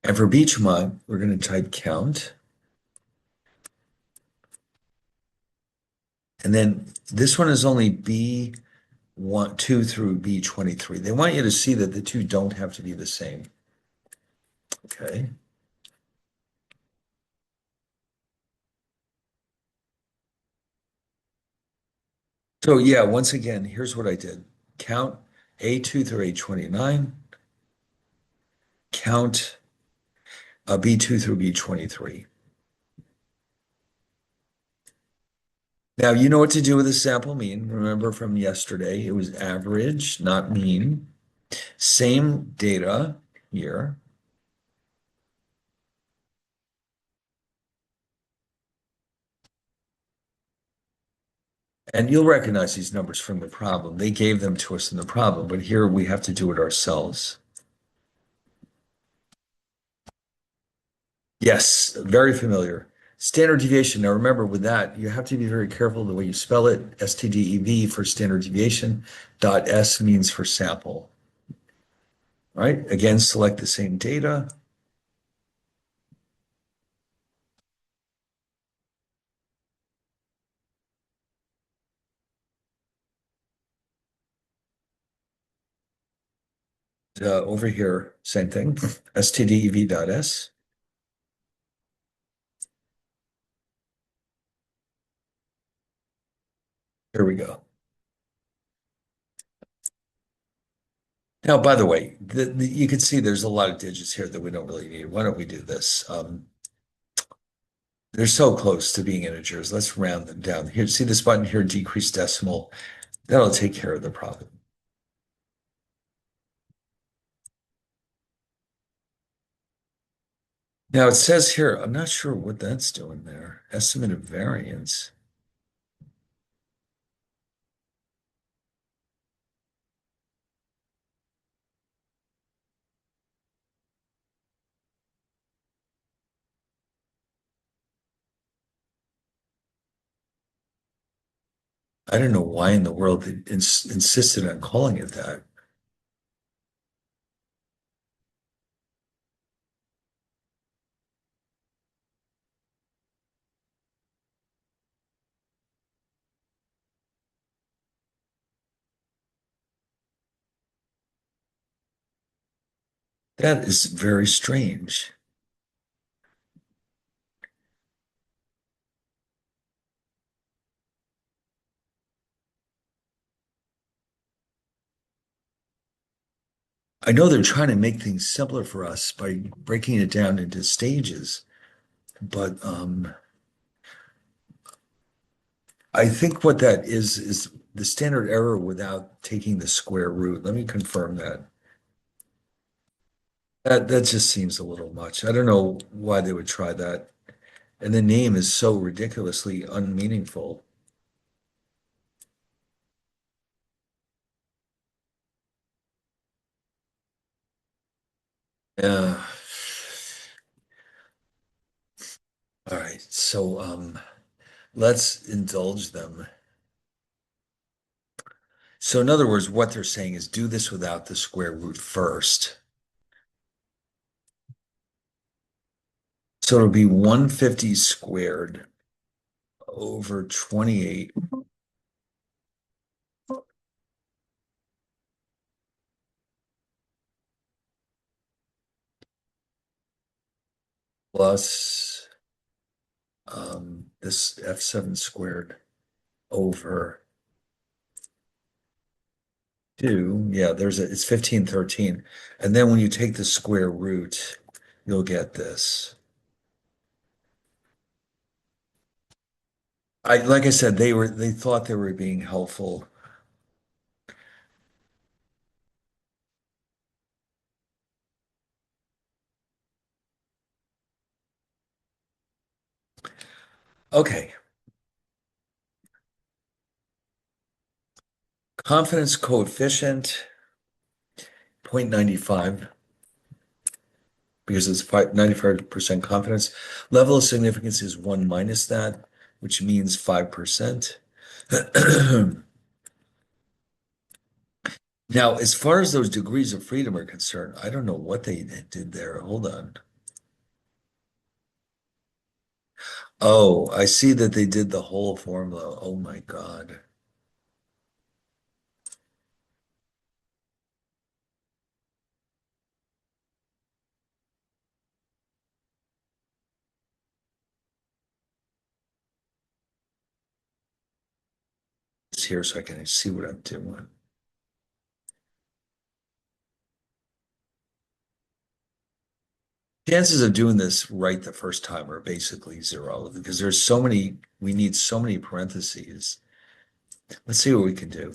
And for Beachmont, we're going to type count. And then this one is only B1, 2 through B23. They want you to see that the two don't have to be the same. Okay. So yeah, once again, here's what I did. Count A2 through A29, count B2 through B23. Now, you know what to do with a sample mean. Remember from yesterday, it was average, not mean. Same data here. And you'll recognize these numbers from the problem. They gave them to us in the problem, but here we have to do it ourselves. Yes, very familiar. Standard deviation. Now remember with that, you have to be very careful the way you spell it. STDEV for standard deviation. Dot S means for sample. All right. Again, select the same data. Over here, same thing. STDEV.S. Here we go. Now, by the way, you can see there's a lot of digits here that we don't really need. Why don't we do this? They're so close to being integers. Let's round them down. Here, see this button here, decrease decimal. That'll take care of the problem. Now it says here, I'm not sure what that's doing there. Estimate of variance. I don't know why in the world it insisted on calling it that. That is very strange. I know they're trying to make things simpler for us by breaking it down into stages, but I think what that is the standard error without taking the square root. Let me confirm that. That just seems a little much. I don't know why they would try that. And the name is so ridiculously unmeaningful. Yeah. All right. So let's indulge them. So in other words, what they're saying is do this without the square root first. So it'll be 150 squared over 28 plus this F7 squared over 2, yeah, it's 1513. And then when you take the square root, you'll get this. Like I said, they thought they were being helpful. Okay, confidence coefficient 0.95 because it's 95% confidence. Level of significance is 1 minus that, which means 5%. Now, as far as those degrees of freedom are concerned, I don't know what they did there. Hold on. Oh, I see that they did the whole formula. Oh my God. It's here so I can see what I'm doing. Chances of doing this right the first time are basically zero because we need so many parentheses. Let's see what we can do.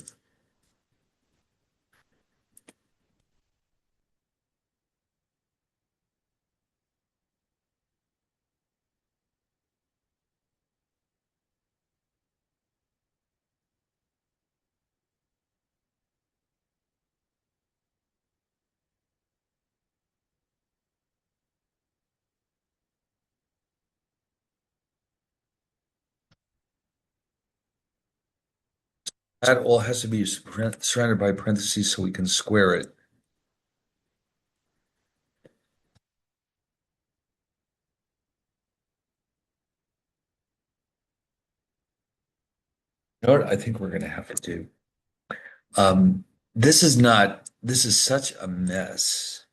That all has to be surrounded by parentheses so we can square it. You know what I think we're going to have to do? Um, this is such a mess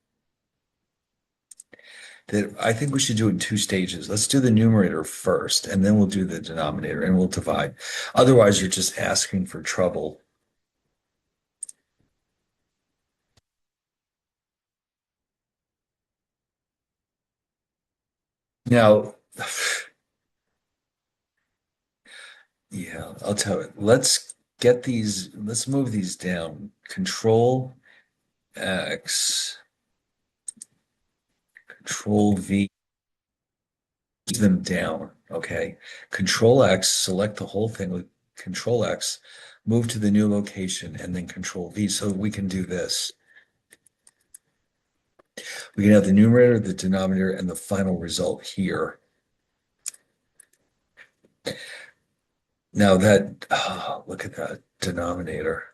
that I think we should do it in 2 stages. Let's do the numerator first, and then we'll do the denominator, and we'll divide. Otherwise, you're just asking for trouble. Now, yeah, I'll tell you. Let's move these down. Control X, Control V, move them down. Okay. Control X, select the whole thing with Control X, move to the new location, and then Control V. So we can do this. We can have the numerator, the denominator, and the final result here. Now that, oh, look at that denominator.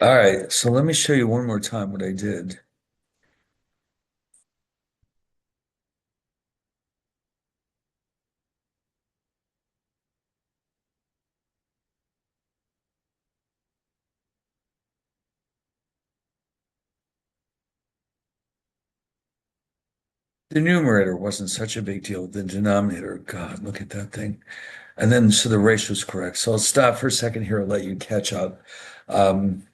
All right, so let me show you one more time what I did. The numerator wasn't such a big deal. The denominator, God, look at that thing. And then, so the ratio is correct. So I'll stop for a second here and let you catch up. Um,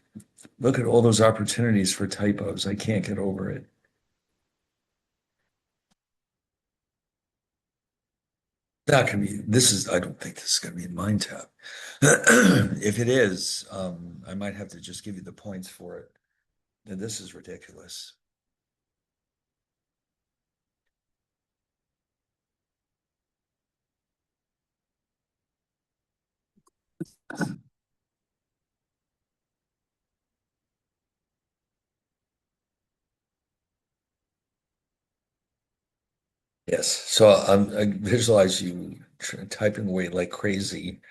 Look at all those opportunities for typos. I can't get over it. Not gonna be, I don't think this is gonna be in mind tab. If it is, I might have to just give you the points for it. And this is ridiculous. Yes. So I visualize you typing away like crazy.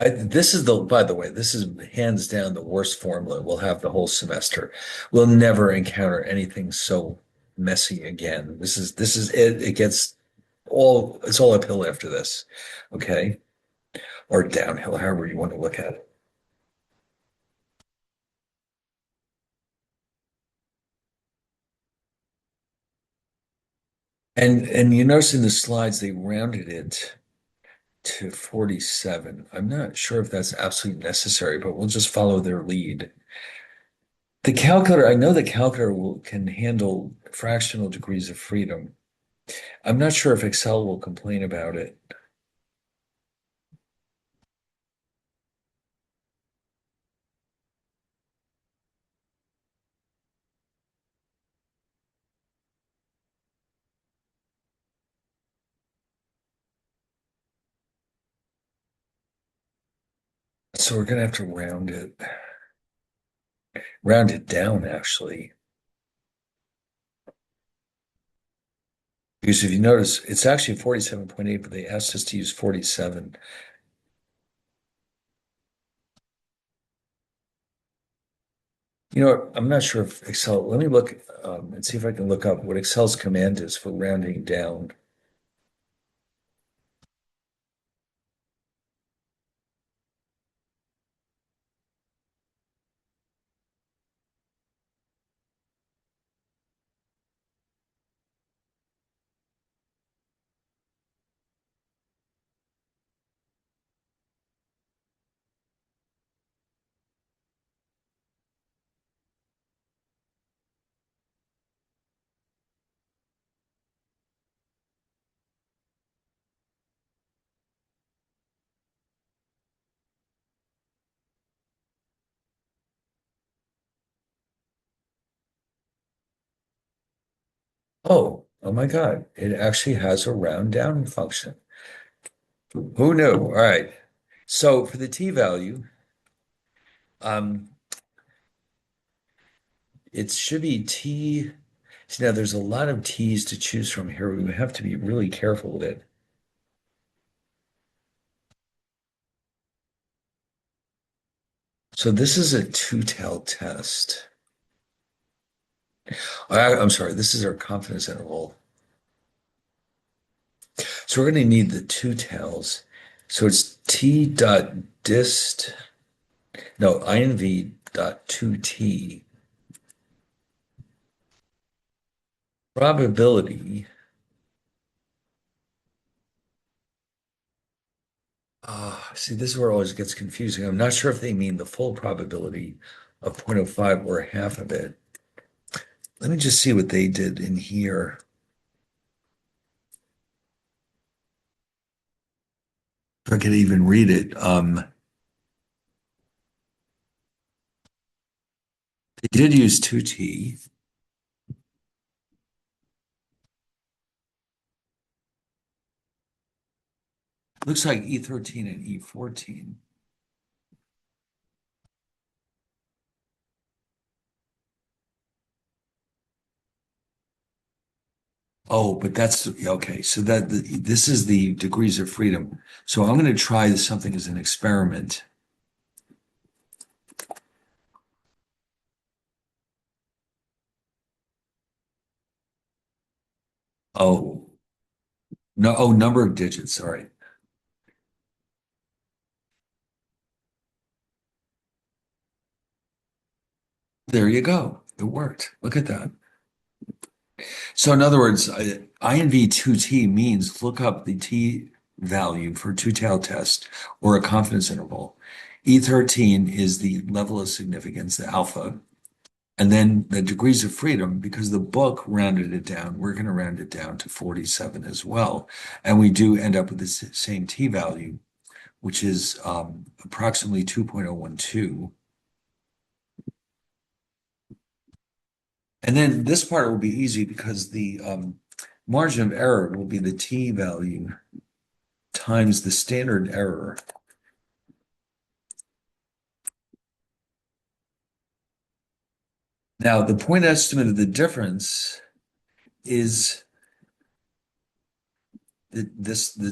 This is by the way, this is hands down the worst formula we'll have the whole semester. We'll never encounter anything so messy again. This is it. It gets it's all uphill after this. Okay. Or downhill, however you want to look at it. And you notice in the slides they rounded it to 47. I'm not sure if that's absolutely necessary, but we'll just follow their lead. The calculator, I know the calculator can handle fractional degrees of freedom. I'm not sure if Excel will complain about it. So we're gonna have to round it down actually. Because if you notice, it's actually 47.8, but they asked us to use 47. You know what? I'm not sure if Excel, let me look and see if I can look up what Excel's command is for rounding down. Oh my God. It actually has a round down function. Who knew? All right. So for the t-value, um, it should be t. See, now there's a lot of t's to choose from here. We have to be really careful with it. So this is a two-tailed test. I'm sorry, this is our confidence interval. So we're going to need the two tails. So it's t dot dist, no, inv dot 2t. Probability. See, this is where it always gets confusing. I'm not sure if they mean the full probability of 0.05 or half of it. Let me just see what they did in here. If I could even read it. They did use 2t. Looks like E13 and E14. Oh, but that's okay. So this is the degrees of freedom. So I'm going to try something as an experiment. Oh, no. Oh, number of digits. All right. There you go. It worked. Look at that. So in other words, INV2T means look up the T value for two-tailed test or a confidence interval. E13 is the level of significance, the alpha. And then the degrees of freedom, because the book rounded it down, we're going to round it down to 47 as well. And we do end up with the same T value, which is approximately 2.012. And then this part will be easy because the margin of error will be the T value times the standard error. Now, the point estimate of the difference is the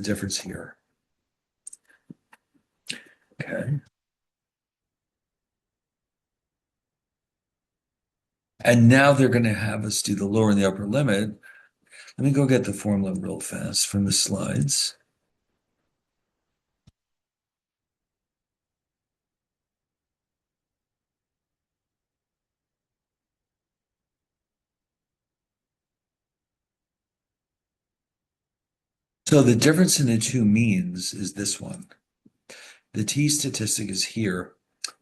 difference here. Okay. And now they're going to have us do the lower and the upper limit. Let me go get the formula real fast from the slides. So the difference in the two means is this one. The T statistic is here,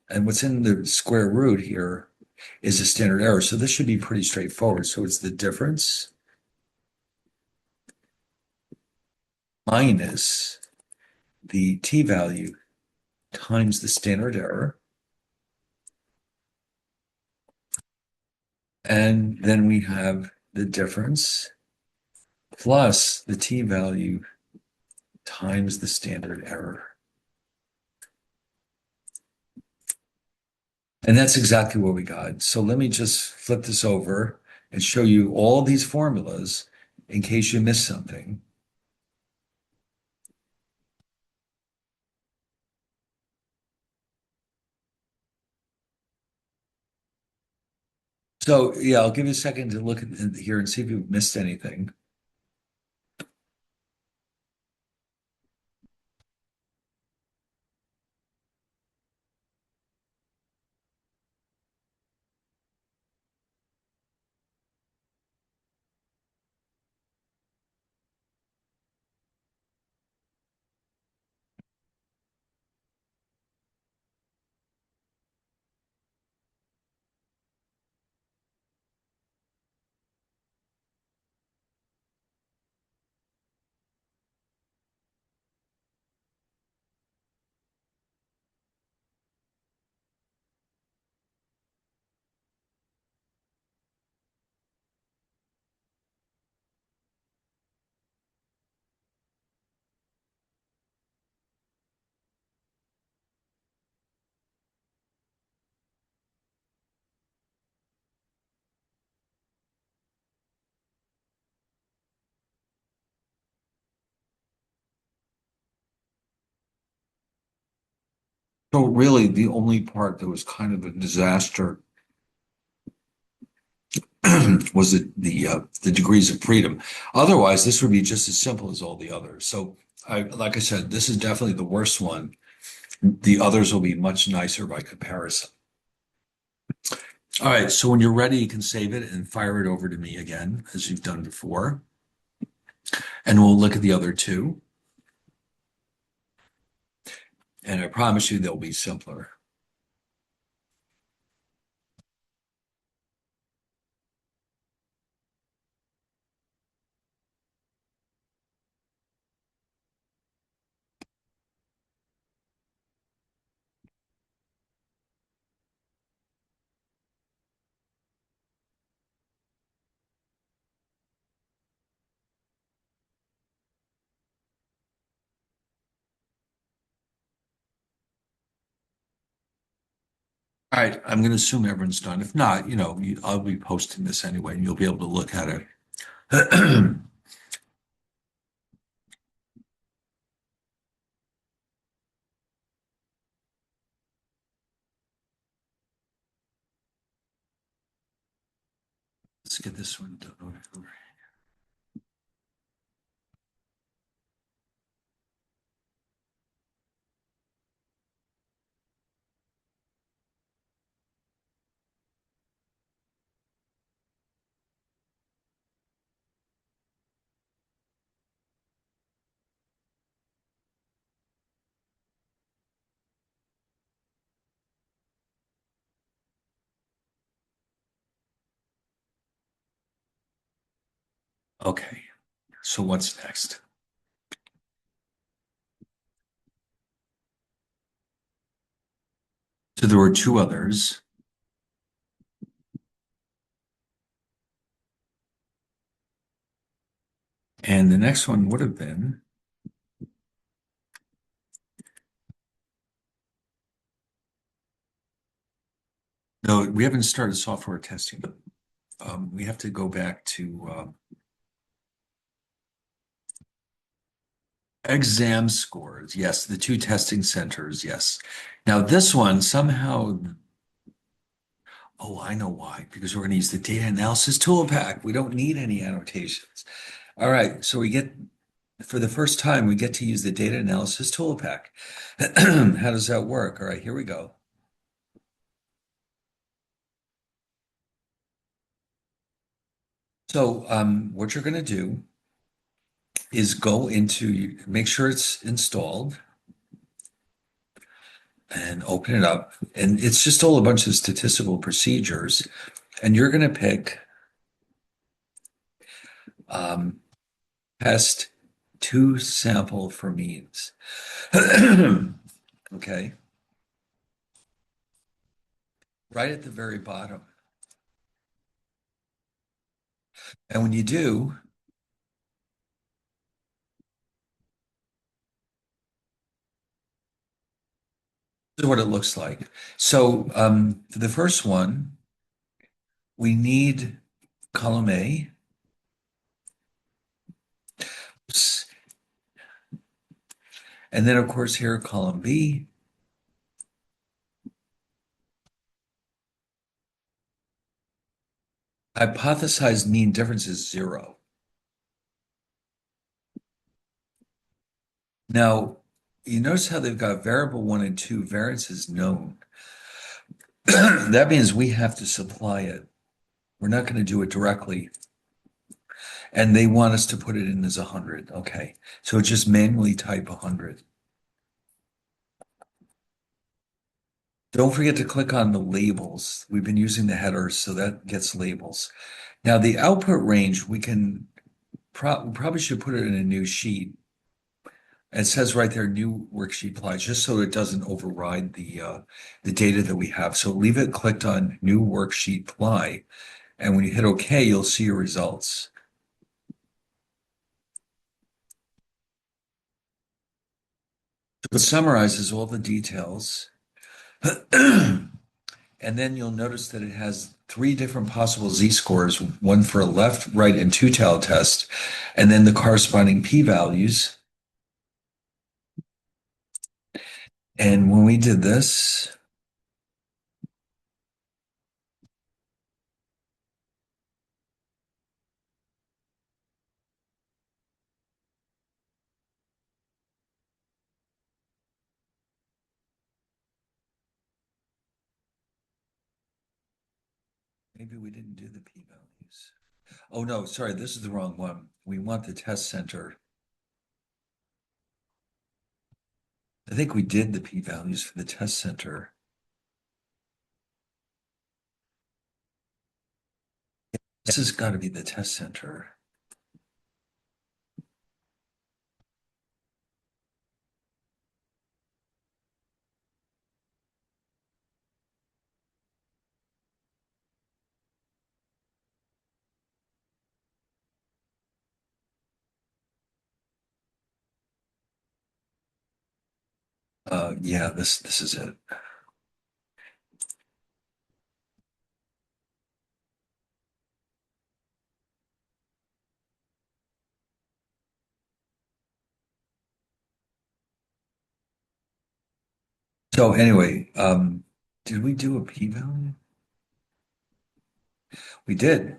and what's in the square root here is a standard error. So this should be pretty straightforward. So it's the difference minus the T value times the standard error. And then we have the difference plus the T value times the standard error. And that's exactly what we got. So let me just flip this over and show you all these formulas in case you missed something. So yeah, I'll give you a second to look at here and see if you've missed anything. So really, the only part that was kind of a disaster was the degrees of freedom. Otherwise, this would be just as simple as all the others. So, like I said, this is definitely the worst one. The others will be much nicer by comparison. All right, so when you're ready, you can save it and fire it over to me again, as you've done before. And we'll look at the other two. And I promise you they'll be simpler. All right, I'm going to assume everyone's done. If not, I'll be posting this anyway, and you'll be able to look at it. Let's get this one done over. Okay, so what's next? So there were two others, and the next one would have been, no, we haven't started software testing. We have to go back to exam scores. Yes, the two testing centers. Yes. Now this one somehow, oh, I know why, because we're going to use the data analysis tool pack. We don't need any annotations. All right, so we get, for the first time, we get to use the data analysis tool pack. How does that work? All right, here we go. So what you're going to do is go into, make sure it's installed and open it up. And it's just all a bunch of statistical procedures. And you're going to pick um, test two sample for means. Okay, right at the very bottom. And when you do, this is what it looks like. So for the first one, we need column A, and then of course here column B. Hypothesized mean difference is 0. Now, you notice how they've got variable 1 and 2, variance is known. That means we have to supply it. We're not going to do it directly. And they want us to put it in as 100. Okay. So just manually type 100. Don't forget to click on the labels. We've been using the headers, so that gets labels. Now the output range, we can probably should put it in a new sheet. It says right there, new worksheet apply, just so it doesn't override the data that we have. So leave it clicked on new worksheet apply, and when you hit OK, you'll see your results. So it summarizes all the details. And then you'll notice that it has three different possible z-scores, one for a left, right, and two-tail test, and then the corresponding p-values. And when we did this, maybe we didn't do the p-values. Oh no, sorry, this is the wrong one. We want the test center. I think we did the p-values for the test center. This has got to be the test center. Yeah, this is it. So anyway, did we do a p-value? We did,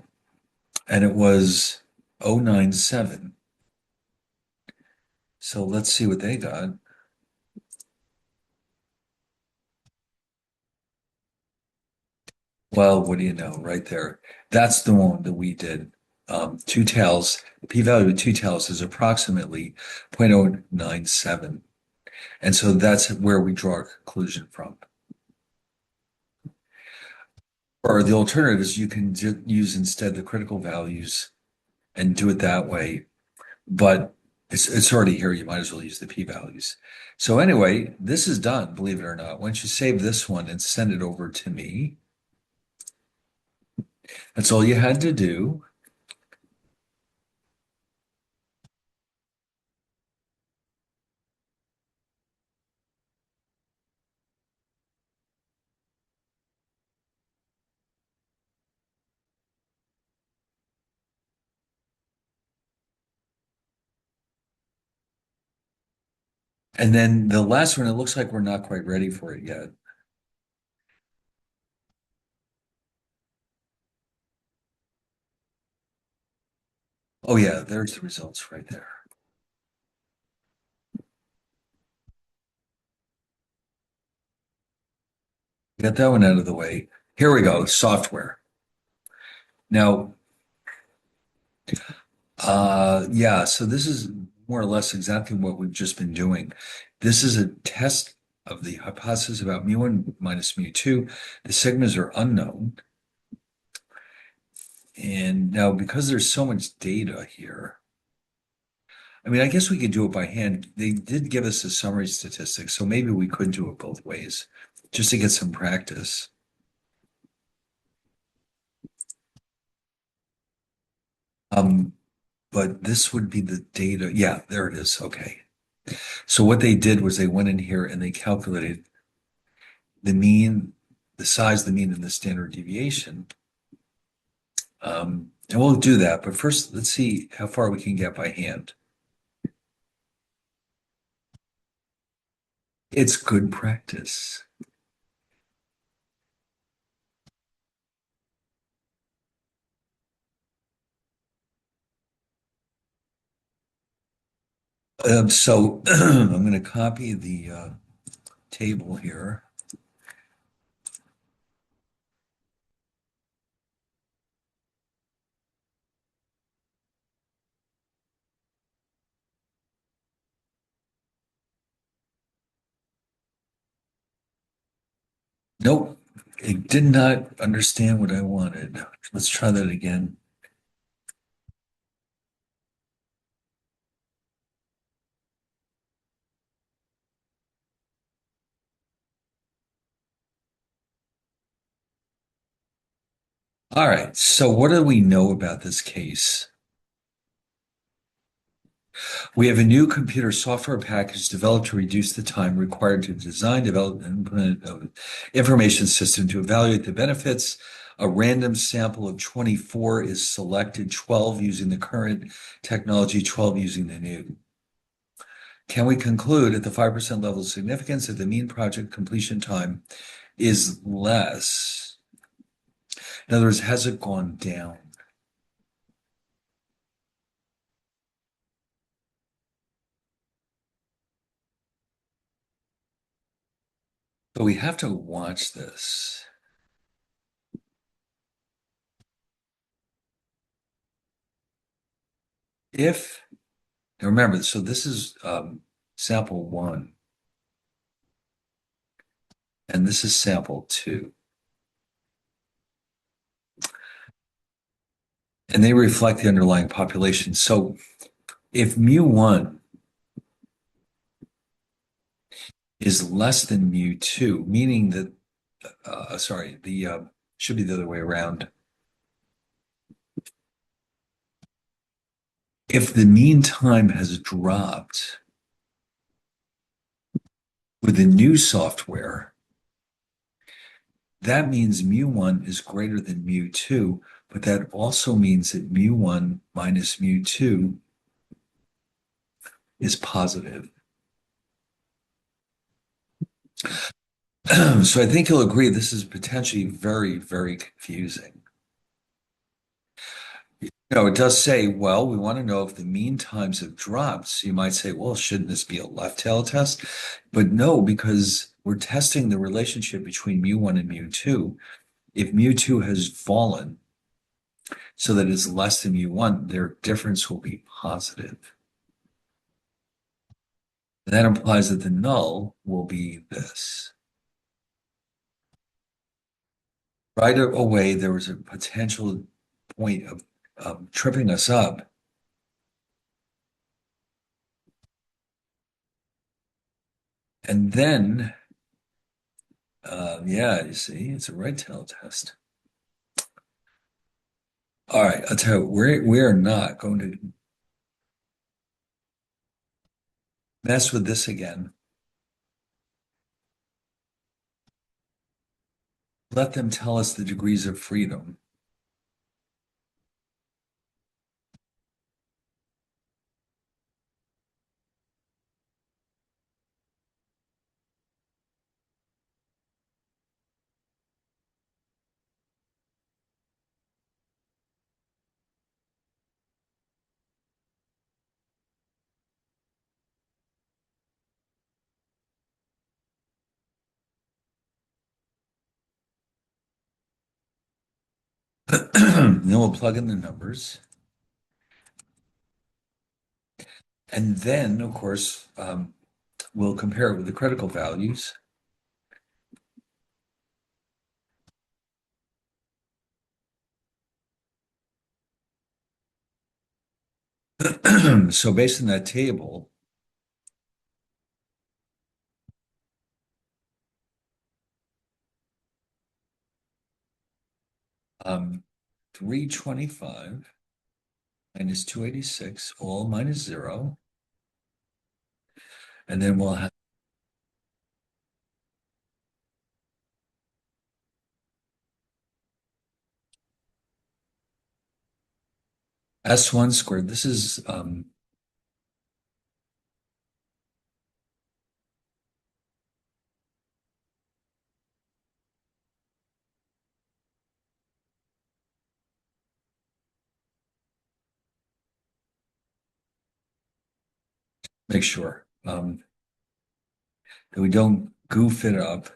and it was 0.97. So let's see what they got. Well, what do you know, right there. That's the one that we did. Two tails, the p-value of two tails is approximately 0.097. And so that's where we draw our conclusion from. Or the alternative is you can use instead the critical values and do it that way. But it's already here. You might as well use the p-values. So anyway, this is done, believe it or not. Once you save this one and send it over to me, that's all you had to do. And then the last one, it looks like we're not quite ready for it yet. Oh yeah, there's the results right there. Get that one out of the way. Here we go, software. Now, yeah, so this is more or less exactly what we've just been doing. This is a test of the hypothesis about mu1 minus mu2. The sigmas are unknown. And now, because there's so much data here, I mean, I guess we could do it by hand. They did give us a summary statistic, so maybe we could do it both ways just to get some practice. Um, but this would be the data. Yeah, there it is. Okay. So what they did was they went in here and they calculated the mean, the size, the mean, and the standard deviation. And we'll do that. But first, let's see how far we can get by hand. It's good practice. So I'm going to copy the table here. Nope, it did not understand what I wanted. Let's try that again. All right, so what do we know about this case? We have a new computer software package developed to reduce the time required to design, develop, and implement an information system to evaluate the benefits. A random sample of 24 is selected, 12 using the current technology, 12 using the new. Can we conclude at the 5% level of significance that the mean project completion time is less? In other words, has it gone down? But we have to watch this. If, now remember, so this is sample one, and this is sample two. And they reflect the underlying population. So if mu1 is less than mu2, meaning that, sorry, the should be the other way around. If the mean time has dropped with the new software, that means mu1 is greater than mu2, but that also means that mu1 minus mu2 is positive. So I think you'll agree this is potentially very, very confusing. It does say, well, we want to know if the mean times have dropped. So you might say, well, shouldn't this be a left tail test? But no, because we're testing the relationship between mu1 and mu2. If mu2 has fallen so that it's less than mu1, their difference will be positive. And that implies that the null will be this. Right away, there was a potential point of tripping us up And then, yeah, you see, it's a red tail test. All right, I'll tell you, we're not going to mess with this again. Let them tell us the degrees of freedom. Then we'll plug in the numbers. And then, of course, we'll compare it with the critical values. So based on that table, 325 minus 286, all minus zero. And then we'll have S1 squared. This is make sure that we don't goof it up.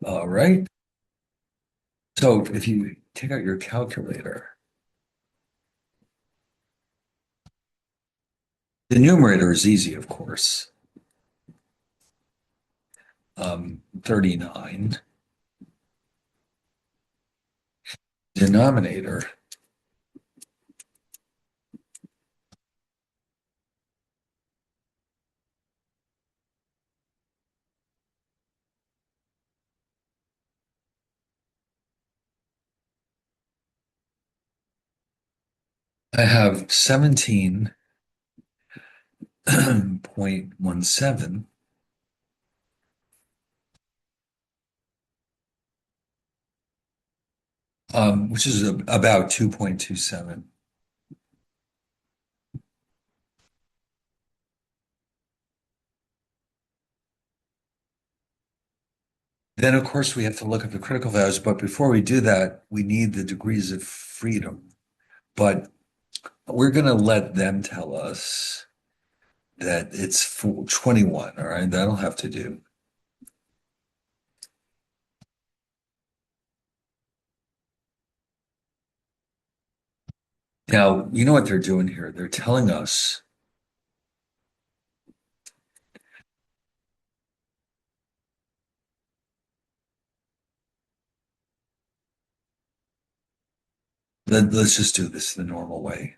All right. So if you take out your calculator, the numerator is easy, of course. 39. Denominator, I have 17.17, which is about 2.27. Then, of course, we have to look at the critical values, but before we do that, we need the degrees of freedom. But we're going to let them tell us that it's 21, all right? That'll have to do. Now, you know what they're doing here? They're telling us let's just do this the normal way.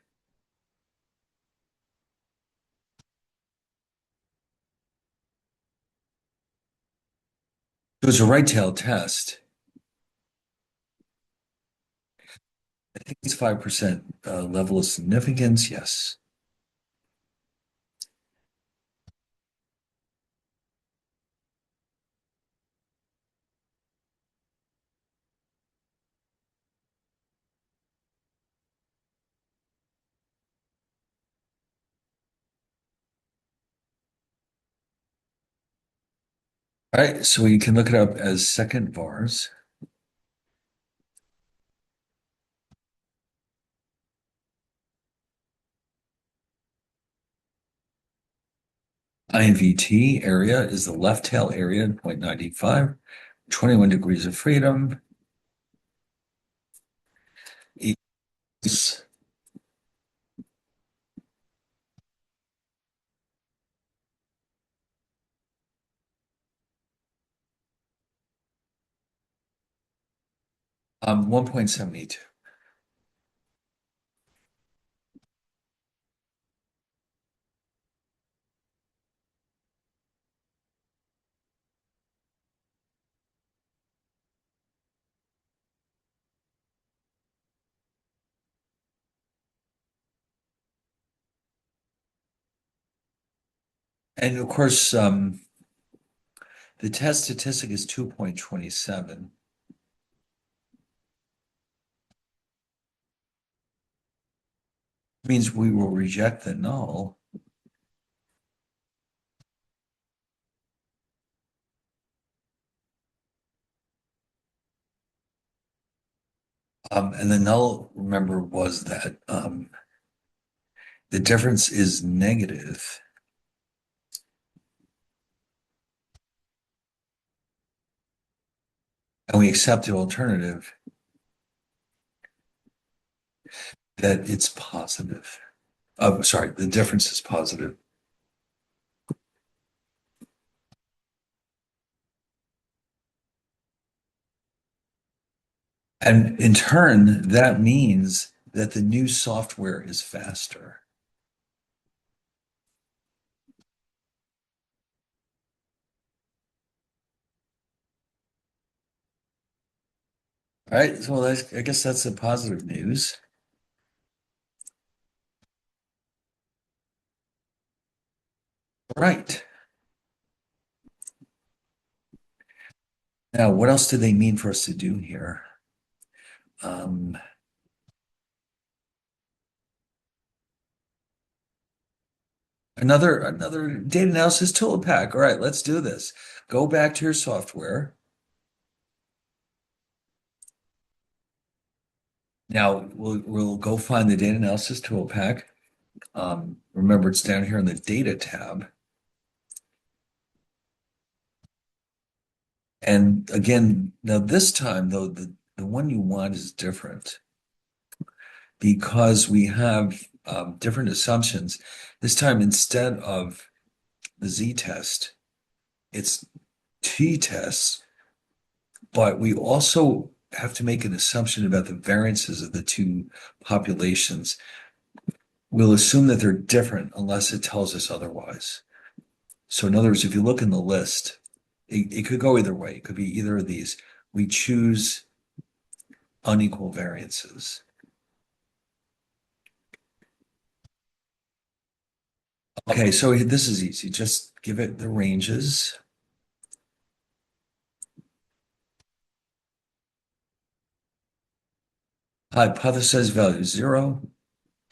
It was a right-tailed test. I think it's 5% level of significance. Yes. All right, so we can look it up as second vars. INVT area is the left tail area, 0.95, 21 degrees of freedom is 1.72. And of course, the test statistic is 2.27. Means we will reject the null. And the null, remember, was that the difference is negative, and we accept the alternative that it's positive. Oh, sorry, the difference is positive. And in turn, that means that the new software is faster. All right, so I guess that's the positive news. Right. Now, what else do they mean for us to do here? Um, another data analysis tool pack. All right, let's do this. Go back to your software. Now we'll go find the data analysis tool pack. Remember, it's down here in the data tab. And again, now this time though, the one you want is different because we have different assumptions. This time, instead of the z-test, it's t-test, but we also have to make an assumption about the variances of the two populations. We'll assume that they're different unless it tells us otherwise. So in other words, if you look in the list, it could go either way. It could be either of these. We choose unequal variances. Okay, so this is easy. Just give it the ranges. Hypothesize value 0,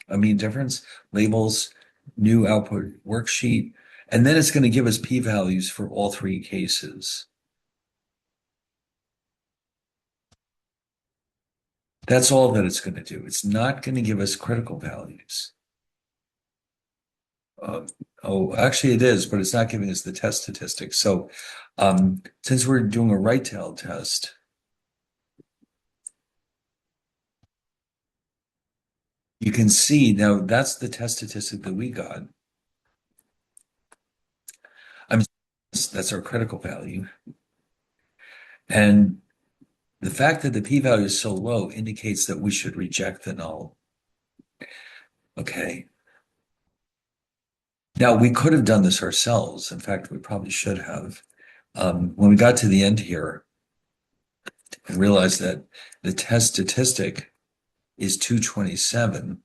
a mean difference, labels, new output worksheet, and then it's going to give us p-values for all three cases. That's all that it's going to do. It's not going to give us critical values. Oh, actually it is, but it's not giving us the test statistics. So since we're doing a right-tailed test, you can see now that's the test statistic that we got. I mean, that's our critical value. And the fact that the p-value is so low indicates that we should reject the null. Okay. Now, we could have done this ourselves. In fact, we probably should have. When we got to the end here, I realized that the test statistic is 227.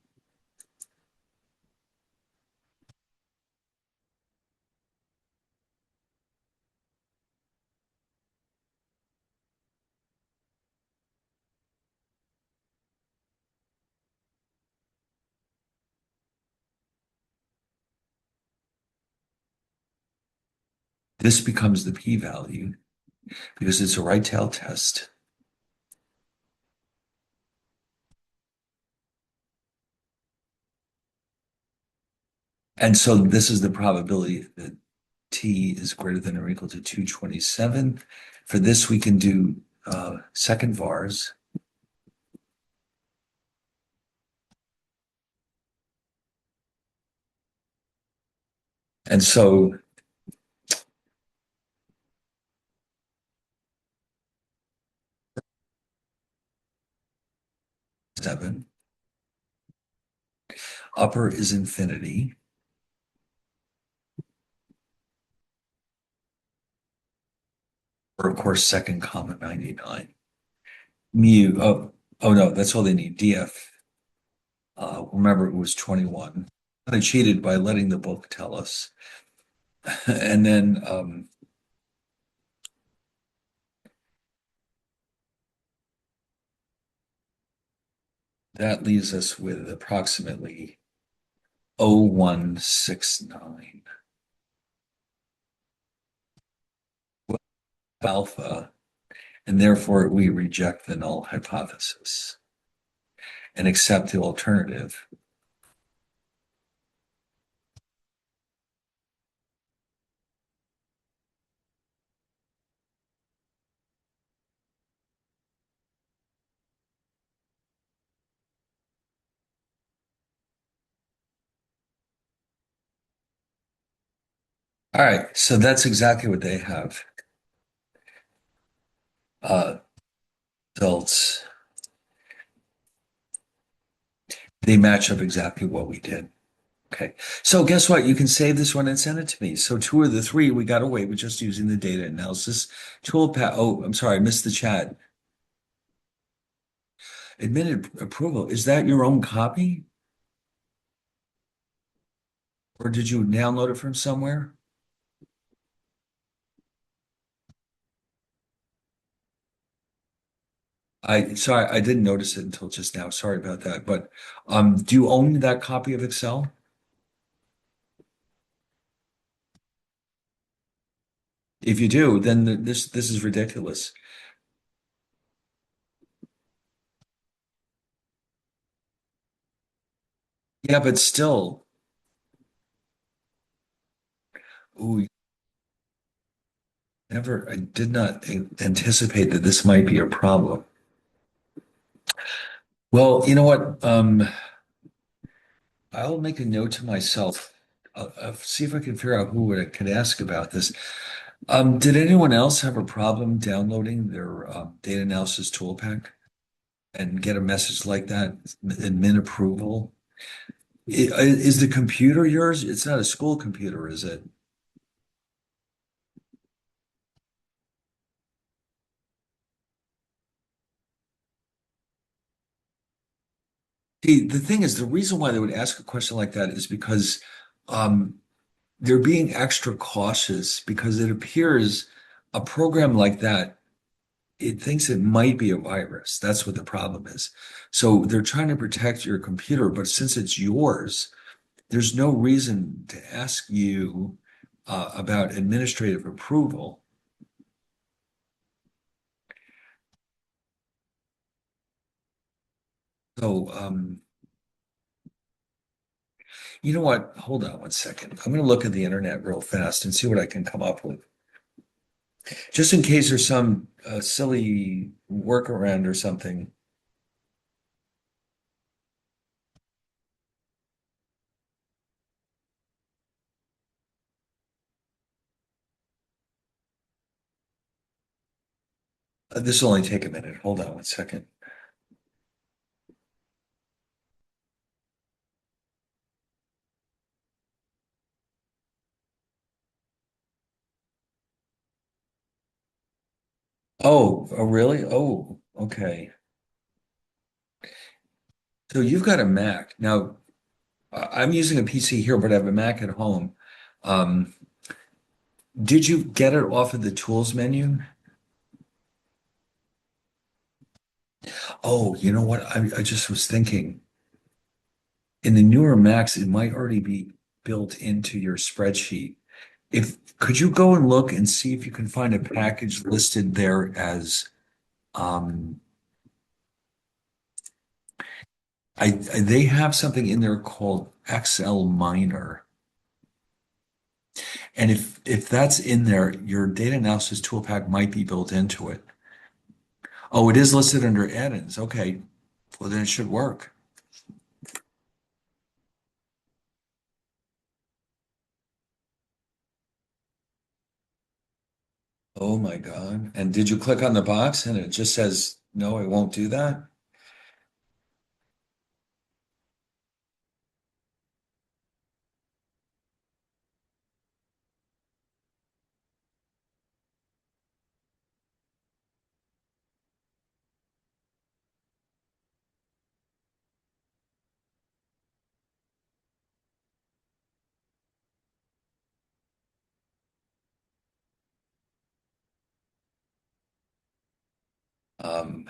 This becomes the p-value because it's a right-tailed test. And so this is the probability that t is greater than or equal to 227. For this, we can do second vars. And so seven, upper is infinity. Or of course, second comma 99. Mu, oh no, that's all they need. DF. Remember, it was 21. They cheated by letting the book tell us. And then that leaves us with approximately 0169 alpha, and therefore we reject the null hypothesis and accept the alternative. All right, so that's exactly what they have. Uh, Results, they match up exactly what we did. Okay, so guess what? You can save this one and send it to me. So two of the three we got away with just using the data analysis toolpath. Oh, I'm sorry, I missed the chat. Admitted approval. Is that your own copy, or did you download it from somewhere? Sorry, I didn't notice it until just now. Sorry about that. But do you own that copy of Excel? If you do, then this is ridiculous. Yeah, but still, ooh, never. I did not anticipate that this might be a problem. Well, you know what? I'll make a note to myself. I'll see if I can figure out who I could ask about this. Did anyone else have a problem downloading their data analysis tool pack and get a message like that, admin approval? Is the computer yours? It's not a school computer, is it? See, the thing is, the reason why they would ask a question like that is because um, they're being extra cautious because it appears a program like that, it thinks it might be a virus. That's what the problem is. So they're trying to protect your computer, but since it's yours, there's no reason to ask you about administrative approval. So, you know what? Hold on one second. I'm going to look at the internet real fast and see what I can come up with. Just in case there's some silly workaround or something. This will only take a minute. Hold on one second. Oh, really? Oh, okay. So you've got a Mac. Now, I'm using a PC here, but I have a Mac at home. Um, did you get it off of the tools menu? Oh, you know what? I just was thinking in the newer Macs, it might already be built into your spreadsheet. If could you go and look and see if you can find a package listed there as um they have something in there called XL Miner. And if that's in there, your data analysis tool pack might be built into it. Oh, it is listed under add-ins. Okay. Well, then it should work. Oh my God. And did you click on the box and it just says, no, it won't do that? Um,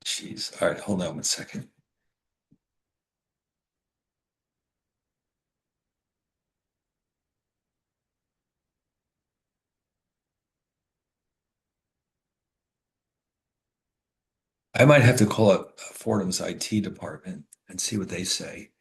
Geez. All right, hold on one second. I might have to call up Fordham's IT department and see what they say.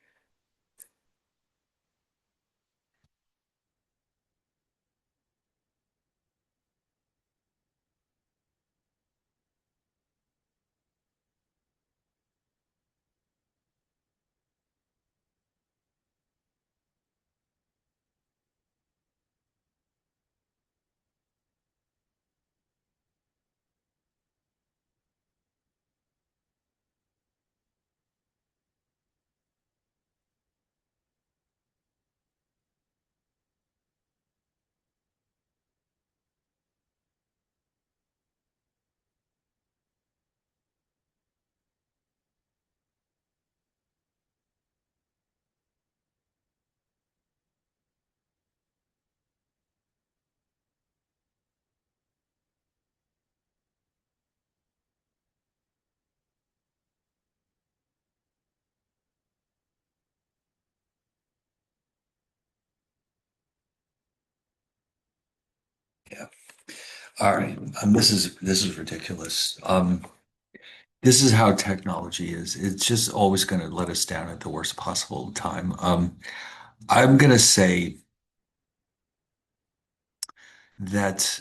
Yeah. All right. This is ridiculous. This is how technology is. It's just always going to let us down at the worst possible time. I'm going to say that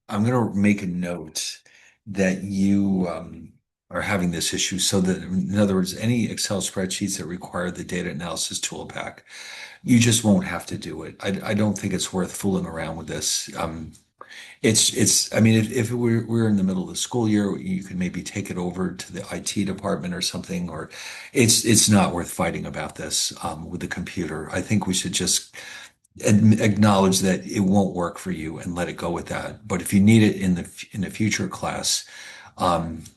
I'm going to make a note that you are having this issue so that, in other words, any Excel spreadsheets that require the data analysis tool pack, you just won't have to do it. I don't think it's worth fooling around with this. I mean, if we're in the middle of the school year, you can maybe take it over to the IT department or something, or it's not worth fighting about this with the computer. I think we should just acknowledge that it won't work for you and let it go with that. But if you need it in the future class,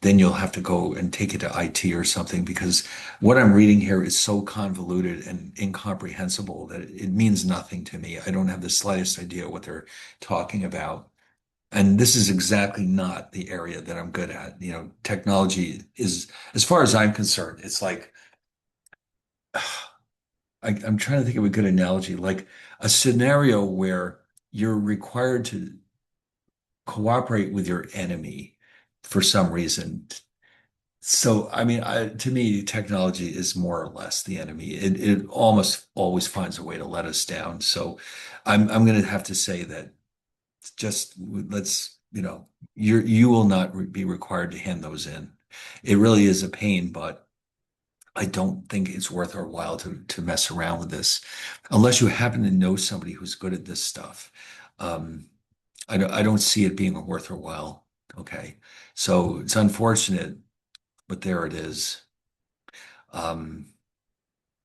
then you'll have to go and take it to IT or something because what I'm reading here is so convoluted and incomprehensible that it means nothing to me. I don't have the slightest idea what they're talking about. And this is exactly not the area that I'm good at. You know, technology is, as far as I'm concerned, it's like I'm trying to think of a good analogy, like a scenario where you're required to cooperate with your enemy for some reason. So, I mean, to me, technology is more or less the enemy. It almost always finds a way to let us down. So, I'm going to have to say that just let's, you will not be required to hand those in. It really is a pain, but I don't think it's worth our while to mess around with this unless you happen to know somebody who's good at this stuff. Um, I don't see it being worth our while. Okay. So it's unfortunate, but there it is. Um,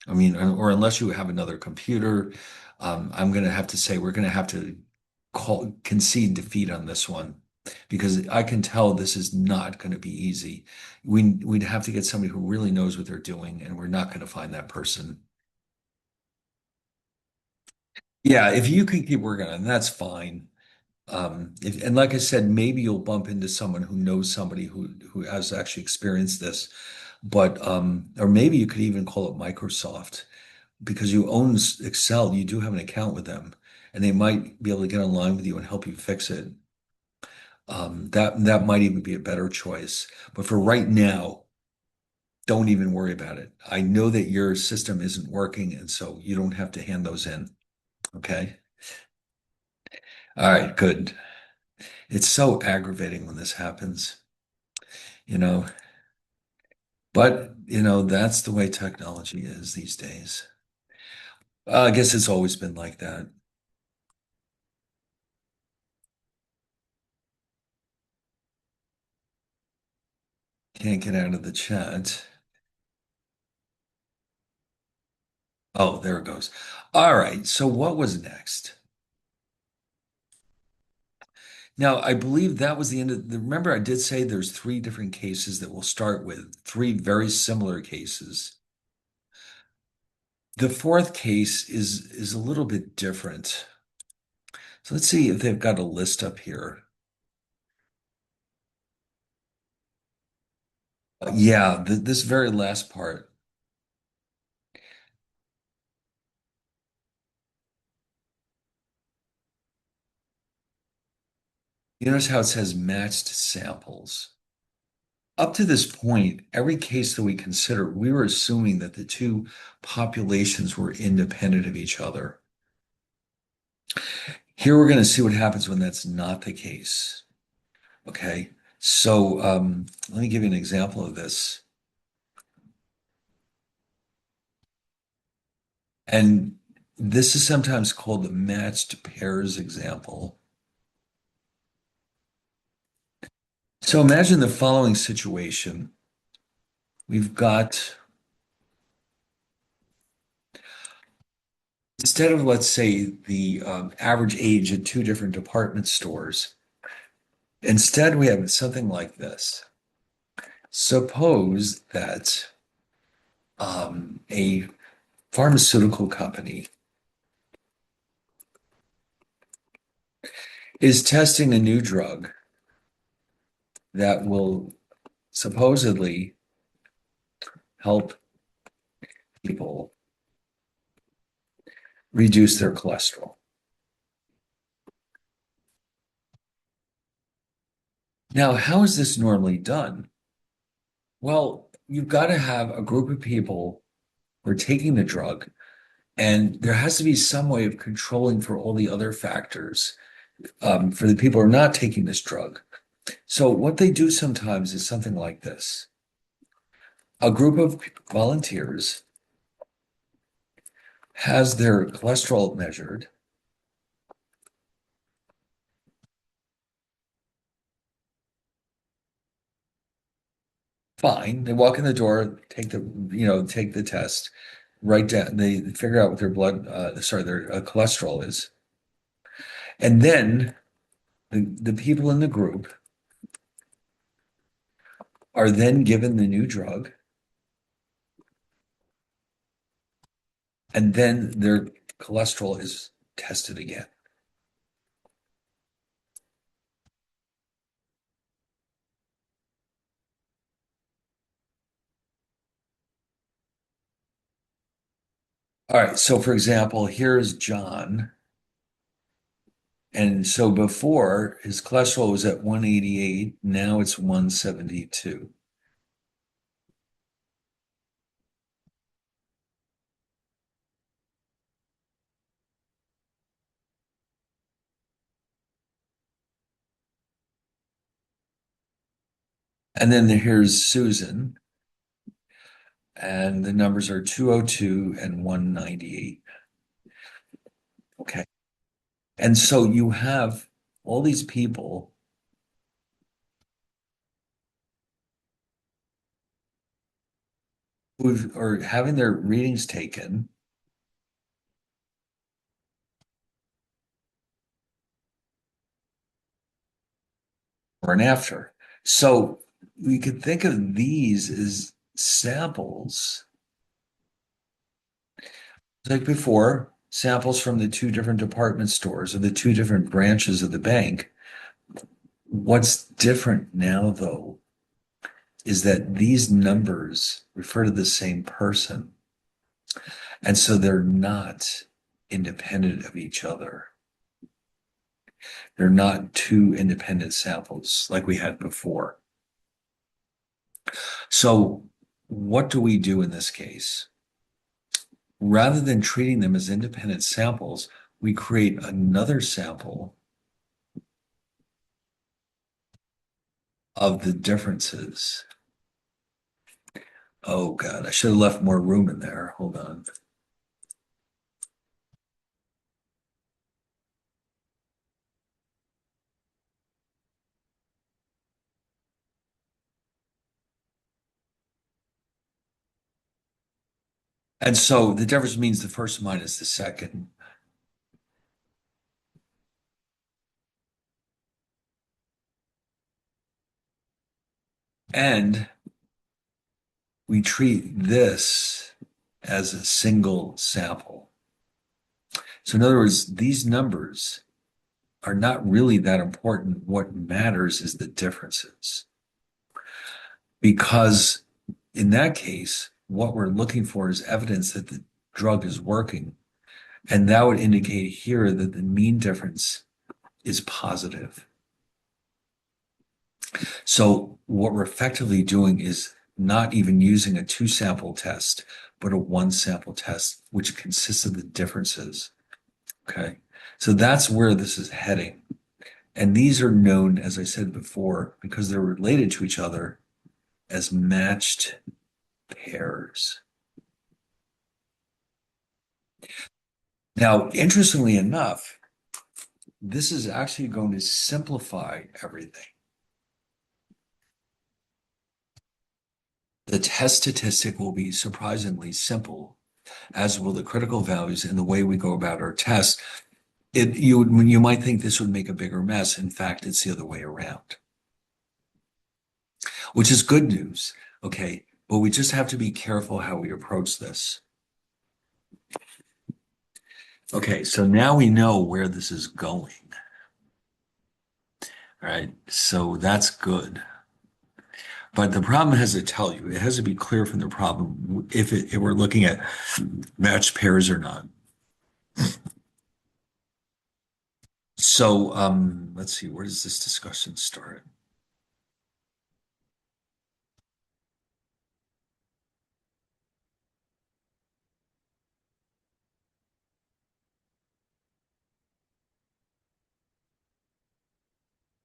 I mean, or unless you have another computer, I'm going to have to say we're going to have to concede defeat on this one because I can tell this is not going to be easy. We'd have to get somebody who really knows what they're doing, and we're not going to find that person. Yeah, if you can keep working on it, that's fine. And like I said, maybe you'll bump into someone who knows somebody who has actually experienced this, but or maybe you could even call it Microsoft because you own Excel, you do have an account with them, and they might be able to get online with you and help you fix it. That might even be a better choice. But for right now, don't even worry about it. I know that your system isn't working, and so you don't have to hand those in. Okay. All right, good. It's so aggravating when this happens, you know, but that's the way technology is these days. I guess it's always been like that. Can't get out of the chat. Oh, there it goes. All right. So what was next? Now, I believe that was the end of remember I did say there's three different cases that we'll start with, three very similar cases. The fourth case is a little bit different. So let's see if they've got a list up here. Yeah, this very last part. You notice how it says matched samples. Up to this point, every case that we considered, we were assuming that the two populations were independent of each other. Here we're going to see what happens when that's not the case. Okay. So let me give you an example of this. And this is sometimes called the matched pairs example. So imagine the following situation. We've got, instead of, let's say, the average age at two different department stores, instead we have something like this. Suppose that a pharmaceutical company is testing a new drug that will supposedly help people reduce their cholesterol. Now, how is this normally done? Well, you've got to have a group of people who are taking the drug, and there has to be some way of controlling for all the other factors for the people who are not taking this drug. So, what they do sometimes is something like this. A group of volunteers has their cholesterol measured. Fine. They walk in the door, take the test, write down, they figure out what their their cholesterol is. And then the people in the group are then given the new drug, and then their cholesterol is tested again. All right. So, for example, here's John. And so before his cholesterol was at 188, now it's 172. And then here's Susan, and the numbers are 202 and 198. Okay. And so you have all these people who are having their readings taken or an after. So we could think of these as samples, like before, samples from the two different department stores or the two different branches of the bank. What's different now, though, is that these numbers refer to the same person. And so they're not independent of each other. They're not two independent samples like we had before. So, what do we do in this case? Rather than treating them as independent samples, we create another sample of the differences. Oh God, I should have left more room in there. Hold on. And so the difference means the first minus the second. And we treat this as a single sample. So in other words, these numbers are not really that important. What matters is the differences. because in that case, what we're looking for is evidence that the drug is working. And that would indicate here that the mean difference is positive. So what we're effectively doing is not even using a two sample test, but a one sample test, which consists of the differences. Okay. So that's where this is heading. And these are known, as I said before, because they're related to each other as matched pairs. Now, interestingly enough, this is actually going to simplify everything. The test statistic will be surprisingly simple, as will the critical values and the way we go about our tests. You might think this would make a bigger mess. In fact, it's the other way around, which is good news. Okay, but we just have to be careful how we approach this. Okay, so now we know where this is going. All right, so that's good. But the problem has to tell you, it has to be clear from the problem if we're looking at matched pairs or not. So let's see, where does this discussion start?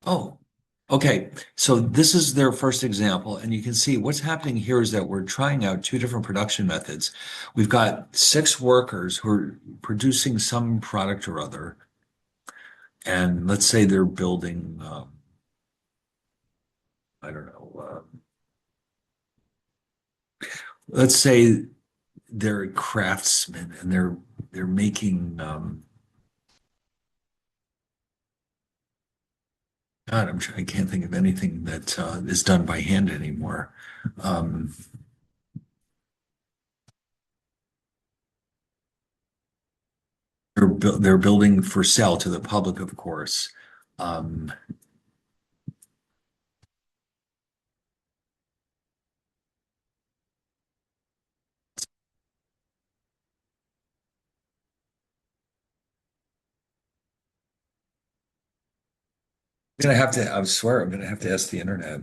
Oh, okay. So this is their first example, and you can see what's happening here is that we're trying out two different production methods. We've got six workers who are producing some product or other, and let's say they're building, I don't know, let's say they're craftsmen and they're making God, I can't think of anything that is done by hand anymore. Um, they're building for sale to the public, of course. Um, gonna have to, I swear, I'm gonna have to ask the internet.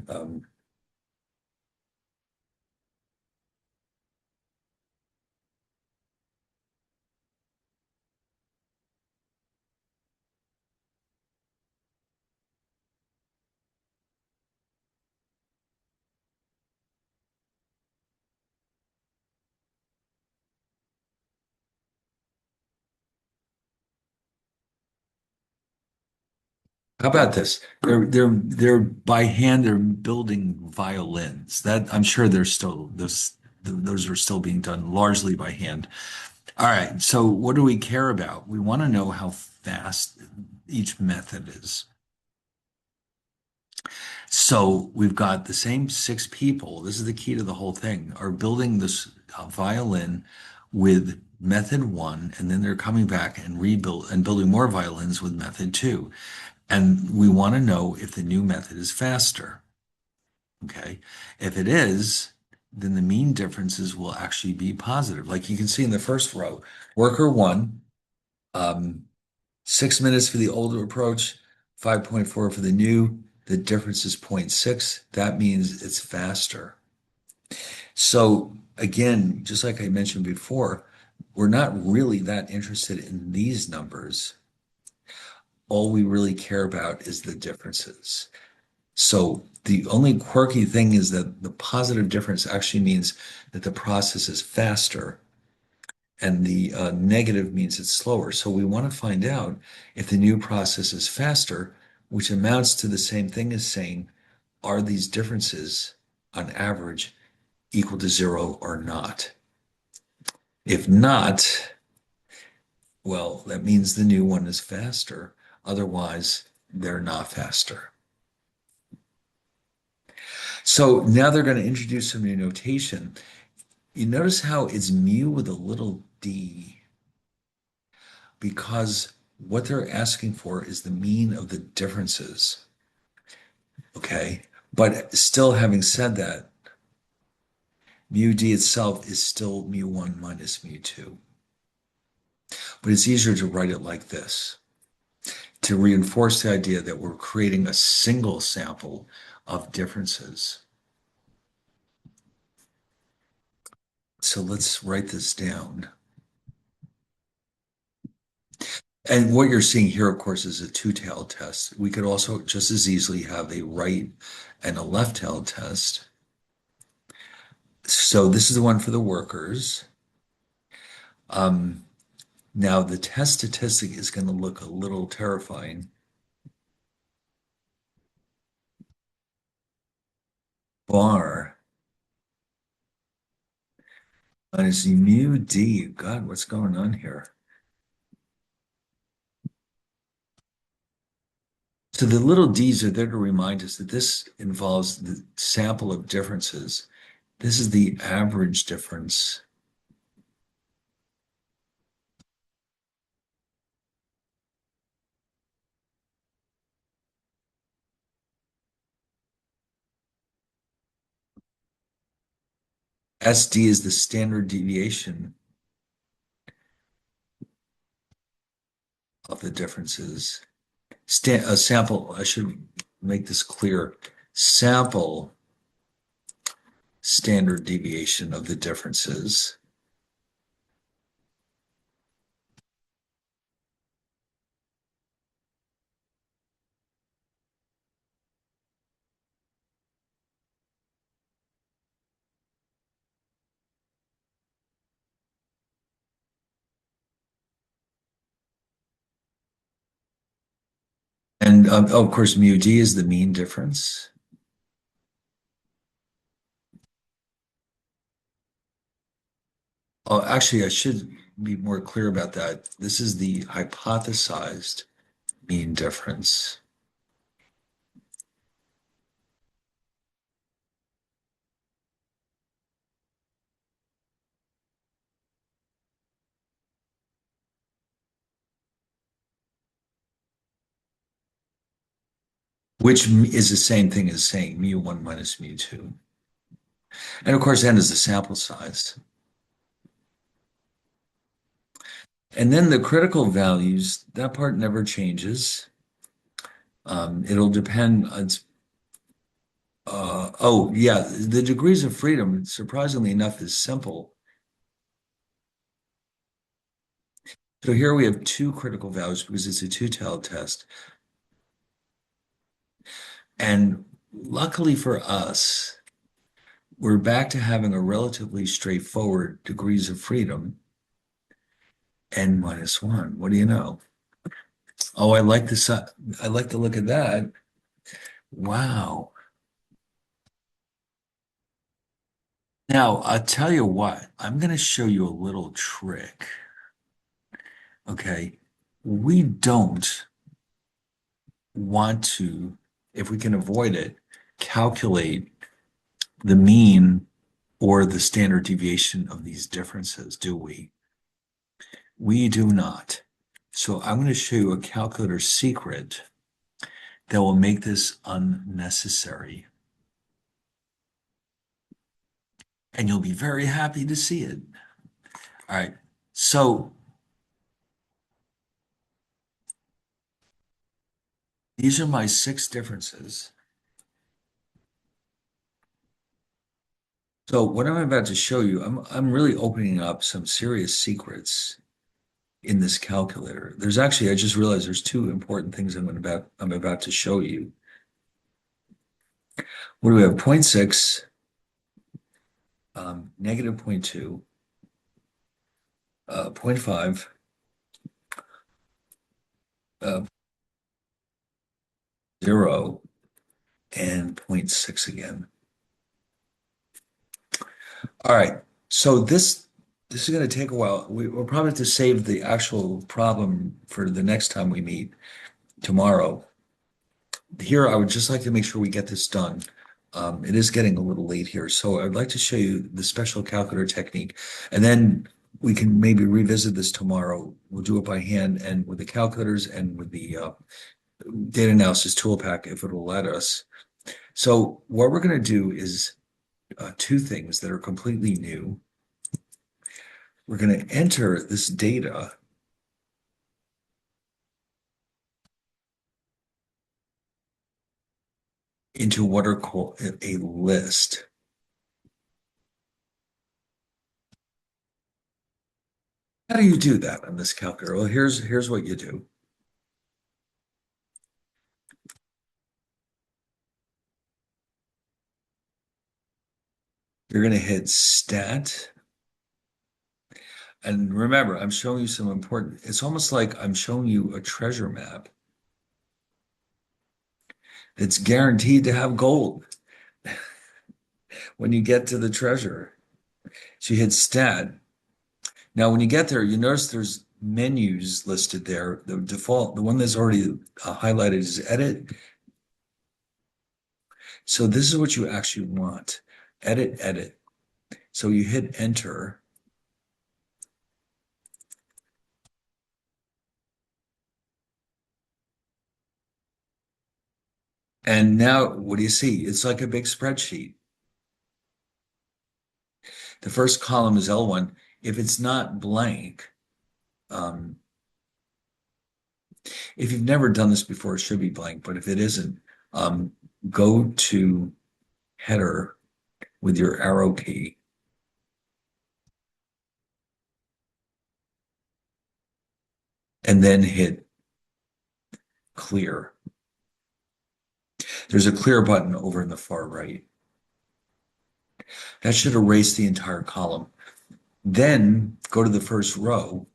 How about this? They're by hand. They're building violins. That I'm sure they're still those are still being done largely by hand. All right. So what do we care about? We want to know how fast each method is. So we've got the same six people. This is the key to the whole thing. Are building this violin with method one, and then they're coming back and rebuild and building more violins with method two. And we want to know if the new method is faster. Okay. If it is, then the mean differences will actually be positive. Like you can see in the first row, worker one, um, 6 minutes for the older approach, 5.4 for the new. The difference is zero point 0.6. That means it's faster. So again, just like I mentioned before, we're not really that interested in these numbers. All we really care about is the differences. So the only quirky thing is that the positive difference actually means that the process is faster, and the negative means it's slower. So we want to find out if the new process is faster, which amounts to the same thing as saying, are these differences on average equal to zero or not? If not, well, that means the new one is faster. Otherwise, they're not faster. So now they're going to introduce some new notation. You notice how it's mu with a little d, because what they're asking for is the mean of the differences. Okay. But still, having said that, Mu d itself is still mu1 minus mu2. But it's easier to write it like this to reinforce the idea that we're creating a single sample of differences. So let's write this down. And what you're seeing here, of course, is a two-tailed test. We could also just as easily have a right and a left-tailed test. So this is the one for the workers. Um, Now the test statistic is going to look a little terrifying. Bar minus mu d. God, what's going on here? So the little d's are there to remind us that this involves the sample of differences. This is the average difference. SD is the standard deviation of the differences. A sample, I should make this clear. Sample standard deviation of the differences. And oh, of course, mu d is the mean difference. Oh, actually, I should be more clear about that. This is the hypothesized mean difference. Which is the same thing as saying mu1 minus mu2. And of course, n is the sample size. And then the critical values, that part never changes. It'll depend on, oh, yeah, the degrees of freedom, surprisingly enough, is simple. So here we have two critical values because it's a two-tailed test. And luckily for us, we're back to having a relatively straightforward degrees of freedom, n minus one. What do you know? Oh, I like this. I like the look at that. Wow. Now, I'll tell you what, I'm going to show you a little trick. Okay. We don't want to, if we can avoid it, calculate the mean or the standard deviation of these differences, do we? We do not. So I'm going to show you a calculator secret that will make this unnecessary. And you'll be very happy to see it. All right. So these are my 6 differences. So what I'm about to show you, I'm really opening up some serious secrets in this calculator. There's actually, I just realized there's 2 important things I'm about to show you. What do we have? 0.6, negative 0.2, 0.5, 0, and zero point 0.6 again. All right, so this is going to take a while. We'll probably have to save the actual problem for the next time we meet tomorrow. Here, I would just like to make sure we get this done. It is getting a little late here, so I'd like to show you the special calculator technique, and then we can maybe revisit this tomorrow. We'll do it by hand and with the calculators and with the data analysis tool pack if it'll let us. So what we're going to do is two things that are completely new. We're going to enter this data into what are called a list. How do you do that on this calculator? Well, here's what you do. You're going to hit stat. And remember, I'm showing you some important, it's almost like I'm showing you a treasure map that's guaranteed to have gold when you get to the treasure. So you hit stat. Now, when you get there, you notice there's menus listed there. The default, the one that's already highlighted is edit. So this is what you actually want. Edit, edit. So you hit enter. And now what do you see? It's like a big spreadsheet. The first column is L1. If it's not blank, um, if you've never done this before, it should be blank. But if it isn't, um, go to header with your arrow key and then hit clear. There's a clear button over in the far right. That should erase the entire column. Then go to the first row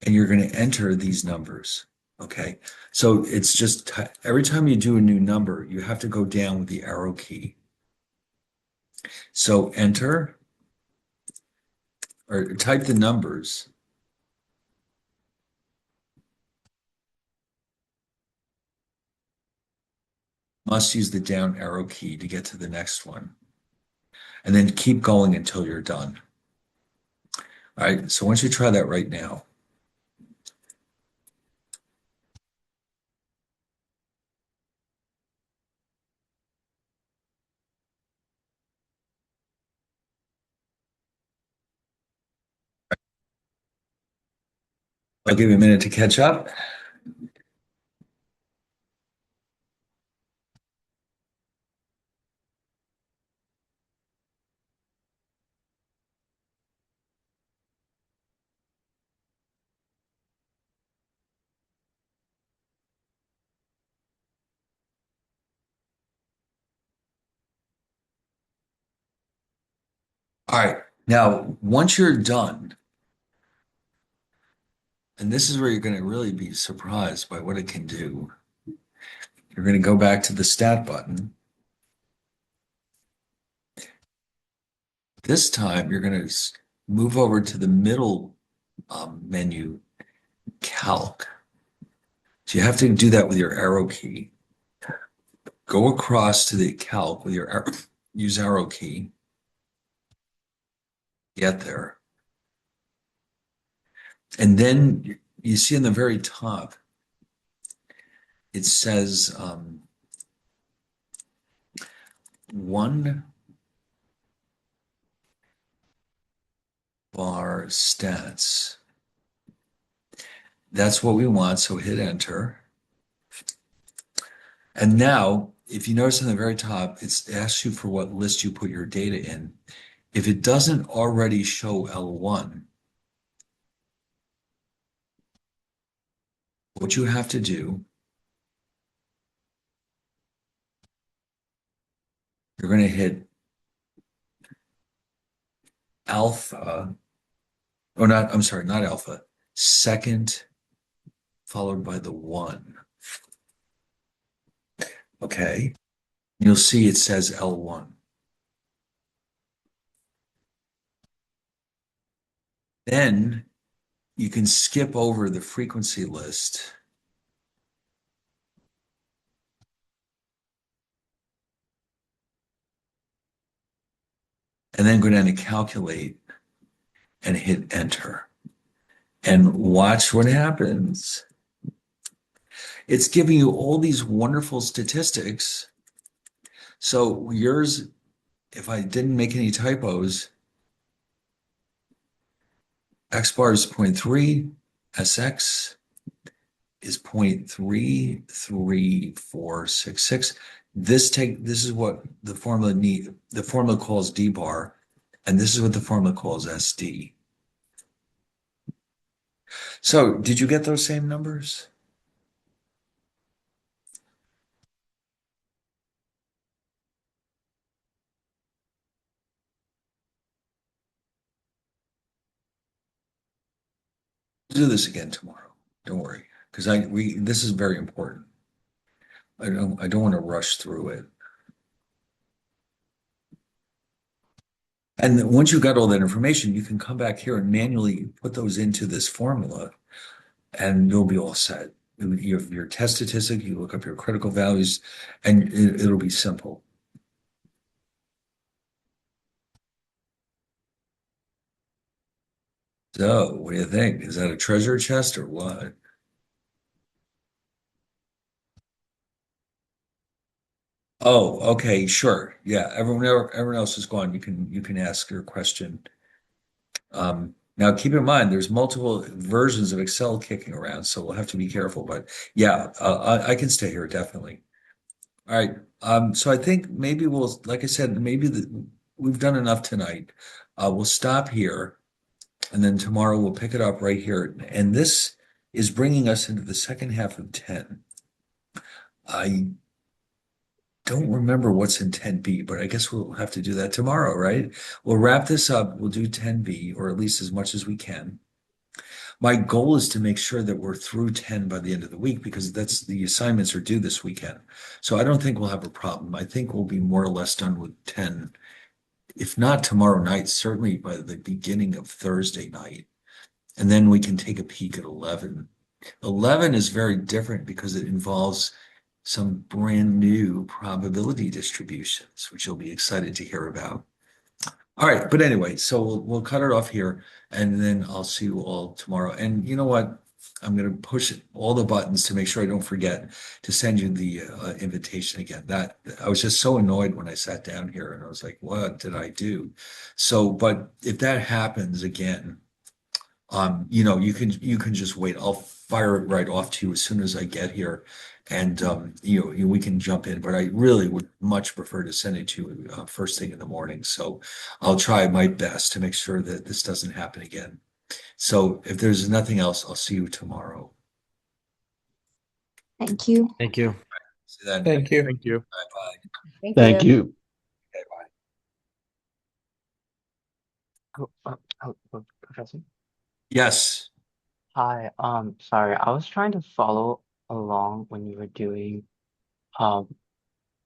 and you're going to enter these numbers. Okay. So it's just every time you do a new number, you have to go down with the arrow key. So enter or type the numbers. Must use the down arrow key to get to the next one. And then keep going until you're done. All right. So once you try that right now, I'll give you a minute to catch up. All right. Now, once you're done, and this is where you're going to really be surprised by what it can do. You're going to go back to the stat button. This time, you're going to move over to the middle menu, calc. So you have to do that with your arrow key. Go across to the calc with your arrow, use arrow key. Get there. And then you see in the very top, it says one bar stats. That's what we want, so hit enter. And now, if you notice in the very top, it asks you for what list you put your data in. If it doesn't already show L1, what you have to do, you're going to hit alpha, or not, I'm sorry, not alpha, second followed by the 1. Okay. You'll see it says L1. Then you can skip over the frequency list and then go down to calculate and hit enter and watch what happens. It's giving you all these wonderful statistics. So yours, if I didn't make any typos, X bar is zero point 0.3, SX is 0.33466. This is what the formula calls D bar, and this is what the formula calls SD. So did you get those same numbers? We'll do this again tomorrow. Don't worry, because I we this is very important. I don't want to rush through it. And once you got all that information, you can come back here and manually put those into this formula, and you'll be all set. You have your test statistic, you look up your critical values, and it'll be simple. So, what do you think? Is that a treasure chest or what? Oh, okay, sure. Yeah, everyone else is gone. You can ask your question. Now, keep in mind, there's multiple versions of Excel kicking around, so we'll have to be careful. But yeah, I can stay here definitely. All right. So I think maybe like I said, we've done enough tonight. We'll stop here, and then tomorrow we'll pick it up right here. And this is bringing us into the second half of 10. I don't remember what's in 10B, but I guess we'll have to do that tomorrow, right? We'll wrap this up. We'll do 10B, or at least as much as we can. My goal is to make sure that we're through 10 by the end of the week because that's the assignments are due this weekend. So I don't think we'll have a problem. I think we'll be more or less done with 10, if not tomorrow night, certainly by the beginning of Thursday night. And then we can take a peek at 11. 11 is very different because it involves some brand new probability distributions, which you'll be excited to hear about. All right, but anyway, so we'll cut it off here, and then I'll see you all tomorrow. And you know what? I'm going to push all the buttons to make sure I don't forget to send you the invitation again. That I was just so annoyed when I sat down here, and I was like, "What did I do?" So, but if that happens again, you can just wait. I'll fire it right off to you as soon as I get here, and we can jump in. But I really would much prefer to send it to you first thing in the morning. So I'll try my best to make sure that this doesn't happen again. So if there's nothing else, I'll see you tomorrow. Thank you. Thank you. See you then. Thank you. Thank you. Bye. Thank Thank you. you. Okay, bye. Professor. Yes. Hi. Sorry, I was trying to follow along when you were doing. Um,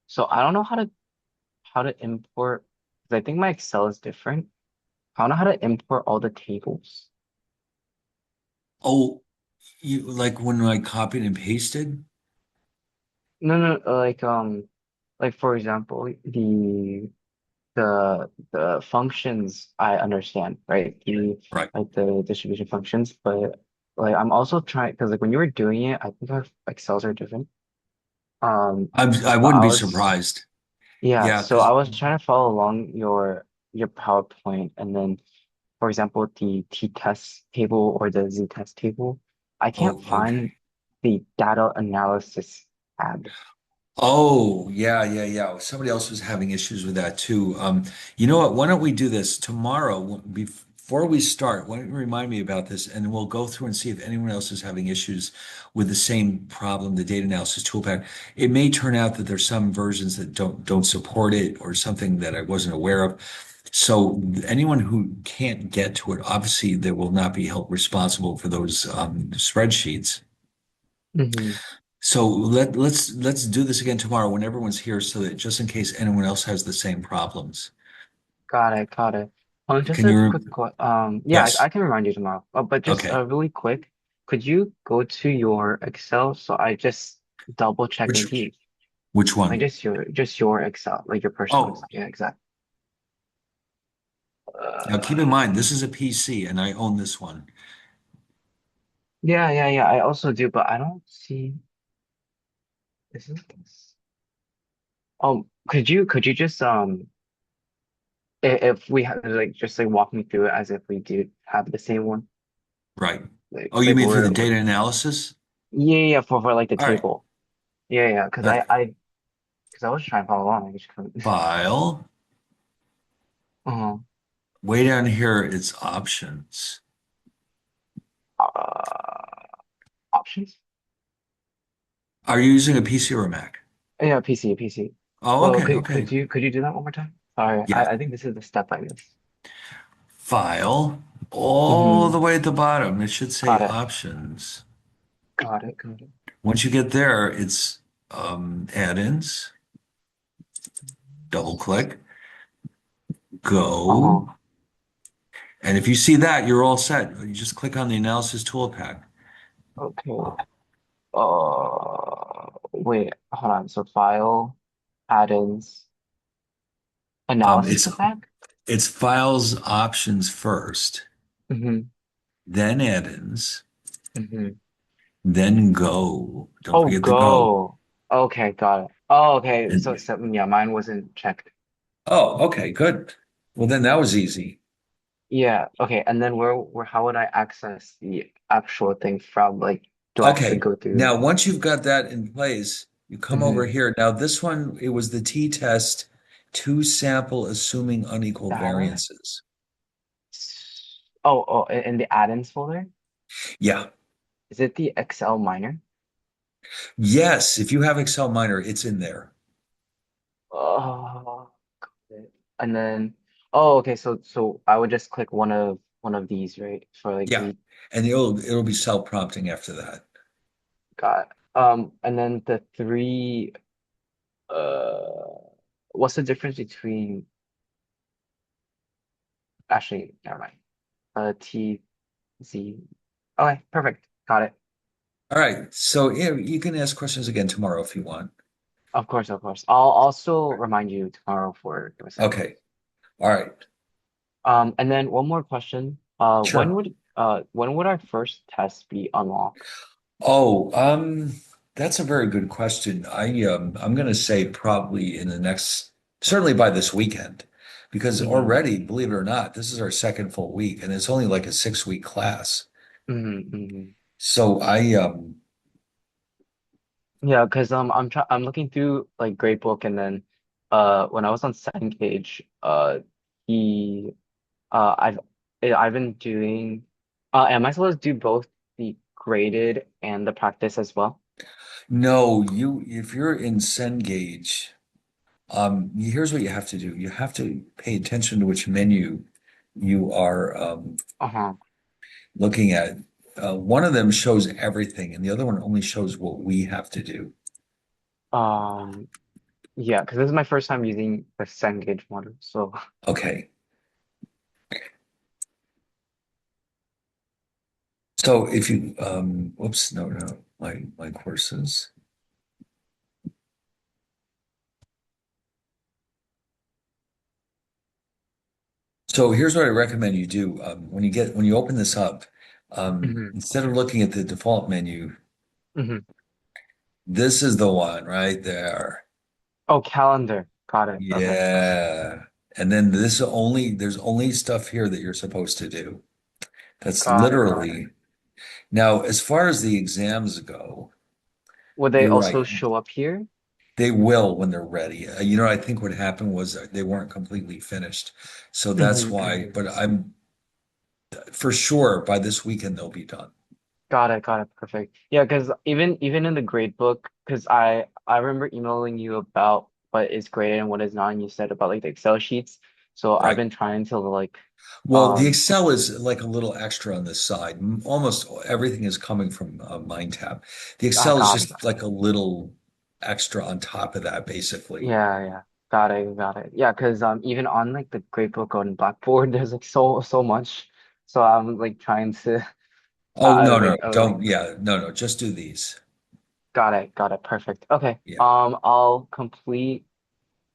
so I don't know how to import because I think my Excel is different. I don't know how to import all the tables. Oh, you like when I copied and pasted? No, no, like for example, the functions I understand, right? The Right. like the distribution functions, but like I'm also trying because like when you were doing it, I think our Excels are different. I But wouldn't I be was surprised. yeah, Yeah, so because I was trying to follow along your PowerPoint, and then for example the t-test table or the z-test table, I can't oh, okay. find the data analysis tab. Oh, yeah, yeah, yeah. Somebody else was having issues with that too. You know what? Why don't we do this tomorrow before we start? Why don't you remind me about this, and we'll go through and see if anyone else is having issues with the same problem, the data analysis toolpath. It may turn out that there's some versions that don't support it or something that I wasn't aware of. So anyone who can't get to it, obviously, they will not be held responsible for those spreadsheets. Hmm. So let's do this again tomorrow when everyone's here so that just in case anyone else has the same problems. Got it, got it. Just Can a you? quick yeah, I Yes. can remind you tomorrow. But just Okay. really quick, could you go to your Excel so I just double check Which indeed? which Like one? just your Excel, like your personal Oh, Excel. Yeah, exactly. now keep Uh, in mind this is a PC and I own this one. yeah, yeah, yeah. I also do, but I don't see. Isn't this? Could you just if we had like just like walk me through it as if we did have the same one, Right. like Oh, you like mean for we're the data analysis? yeah, yeah, for like the All right. table. Yeah, yeah, because Uh, because I was trying to follow along, I just couldn't. File. Uh-huh. Way down here, it's options. Options? Are you using a PC or a Mac? Yeah, PC. Oh, Well, okay, could okay. could you do that one more time? Sorry, Yes. I think this is the step I missed. File. All Mm-hmm. the way at the bottom, it should say Got it. options. Got it. Once you get there, it's add-ins. Double click. Go. Uh-huh. And if you see that, you're all set. You just click on the analysis toolpack. Okay. Wait, hold on. So file, add-ins, Um, analysis it's toolpack? it's files options first, Mm-hmm. then add-ins, Mm-hmm. then go. Don't Oh, forget the go. go. Okay, got it. Oh, okay. And So yeah, mine wasn't checked. oh, okay, good. Well, then that was easy. Yeah, okay. And then where how would I access the actual thing from? Like, do I have to Okay. go through? Now, once you've got that in place, you come over Mm-hmm. here. Now, this one, it was the t-test two sample assuming unequal Data? variances. In the add-ins folder? Yeah. Is it the Excel minor? Yes, if you have Excel Miner, it's in there. Oh, got it. And then okay, so I would just click one of these, right? For like Yeah. the And it'll be self-prompting after that. got and then the three what's the difference between actually never mind. T Z. Okay, perfect. Got it. All right. So yeah, you can ask questions again tomorrow if you want. Of course, of course. I'll also remind you tomorrow for the assignment. Okay. All right. And then one more question. Sure. When would our first test be unlocked? Oh, that's a very good question. I'm going to say probably in the next, certainly by this weekend, because Mm-hmm. already, believe it or not, this is our second full week, and it's only like a 6 week class. Mm-hmm. Mm-hmm. So Yeah, because I'm looking through like gradebook and then when I was on Cengage, he I've I've been doing am I supposed to do both the graded and the practice as well? no, if you're in Cengage, here's what you have to do. You have to pay attention to which menu you are Uh-huh. looking at. One of them shows everything, and the other one only shows what we have to do. Um yeah, because this is my first time using the Cengage model. So Okay. So if you, whoops, no, my courses. So here's what I recommend you do. When you open this up, hmm instead of looking at the default menu, hmm this is the one right there. Oh, calendar. Got it. Okay. Yeah. And then there's only stuff here that you're supposed to do. That's Got it. literally. Now, as far as the exams go, Would they you're right. also show up here? They will when they're ready. I think what happened was they weren't completely finished. So that's why, Hmm but I'm for sure by this weekend they'll be done. Got it. Perfect. Yeah, because even in the grade book, because I remember emailing you about what is graded and what is not, and you said about like the Excel sheets. So I've Right. been trying to like Well, the um Excel is like a little extra on this side. Almost everything is coming from MindTap. The Excel is got it. just like a little extra on top of that, basically. Yeah. Got it. Yeah, because even on like the grade book on Blackboard, there's like so much. So I'm like trying to Oh, no, no, I was like don't. Yeah, no, just do these. got it. Perfect. Okay. Yeah, I'll complete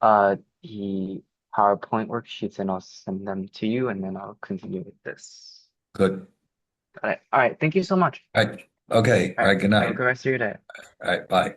the PowerPoint worksheets and I'll send them to you and then I'll continue with this. good. Got it. All right. Thank you so much. All right. Okay. All All right. right. Good Have a night. good rest of your day. All right. Bye.